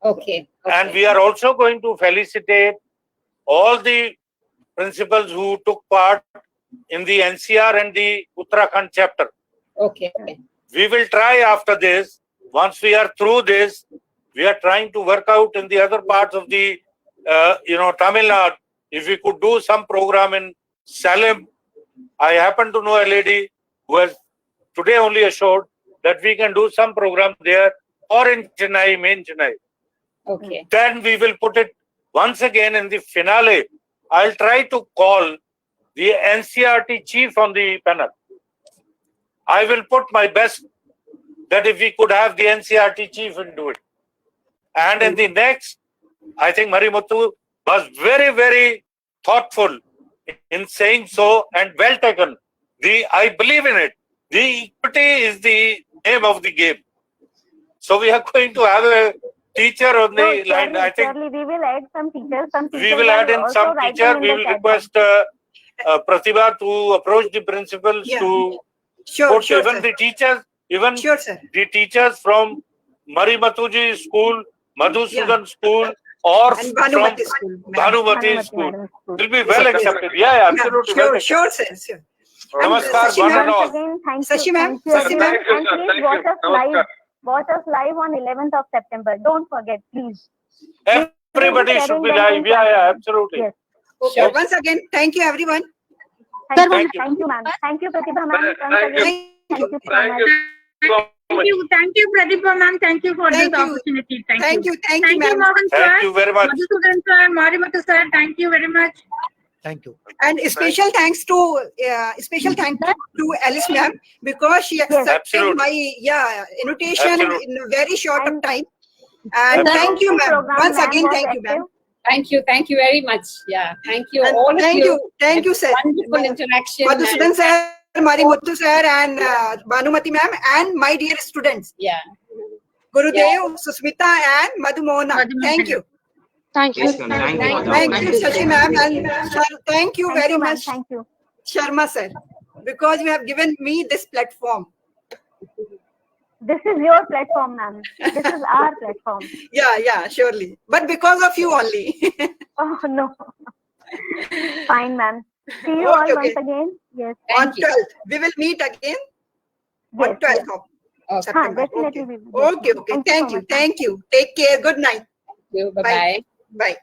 E: Okay.
C: And we are also going to felicitate all the principals who took part in the NCR and the Uttarakhand chapter.
E: Okay.
C: We will try after this. Once we are through this, we are trying to work out in the other parts of the, Tamil Nadu. If we could do some program in Salem. I happen to know a lady who has today only assured that we can do some program there or in Chennai, main Chennai.
E: Okay.
C: Then we will put it once again in the finale. I'll try to call the NCRT chief on the panel. I will put my best that if we could have the NCRT chief and do it. And in the next, I think Marimuthu was very thoughtful in saying so and well taken. I believe in it. The equity is the name of the game. So we are going to have a teacher on the
B: No,
C: line. I think
B: surely we will add some teachers.
C: we will add in some teacher. We will request Pratibha to approach the principals to put even the teachers, even the teachers from Marimatuji school, Madhusudan school, or from Bhanumati school will be well accepted. Yeah, absolutely. Well
A: Sure, sir.
C: Namaskar, one and all.
A: Sashi ma'am,
B: And please watch us live on 11th of September. Don't forget, please.
C: Everybody should be live. Yeah, absolutely.
B: Yes.
A: Okay, once again, thank you, everyone.
B: Thank you, ma'am. Thank you, Pratibha ma'am. Thank you so much.
H: Thank you, Pratibha ma'am. Thank you for this opportunity. Thank you.
A: Thank you, ma'am.
H: Mohan sir.
C: Thank you very much.
H: Madhusudan sir, Marimatu sir. Thank you very much.
J: Thank you.
A: And special thanks to Alice ma'am, because she accepted my invitation in a very short of time. And thank you, ma'am. Once again, thank you, ma'am.
E: Thank you very much. Yeah, thank you all of you.
A: Thank you, sir.
E: Wonderful interaction.
A: Madhusudan sir, Marimuthu sir, and Bhanumati ma'am, and my dear students.
E: Yeah.
A: Gurudev, Susmita, and Madhu Mohana. Thank you.
L: Thank you.
G: Yes, ma'am.
A: Thank you, Shashi ma'am, and thank you very much,
B: Thank you.
A: Sharma sir, because you have given me this platform.
B: This is your platform, ma'am. This is our platform.
A: Yeah, surely. But because of you only.
B: Oh, no. Fine, ma'am. See you all once again. Yes.
A: On 12th. We will meet again on 12th of September.
B: Definitely we will.
A: Okay. Thank you. Take care. Good night.
E: Bye-bye.
A: Bye.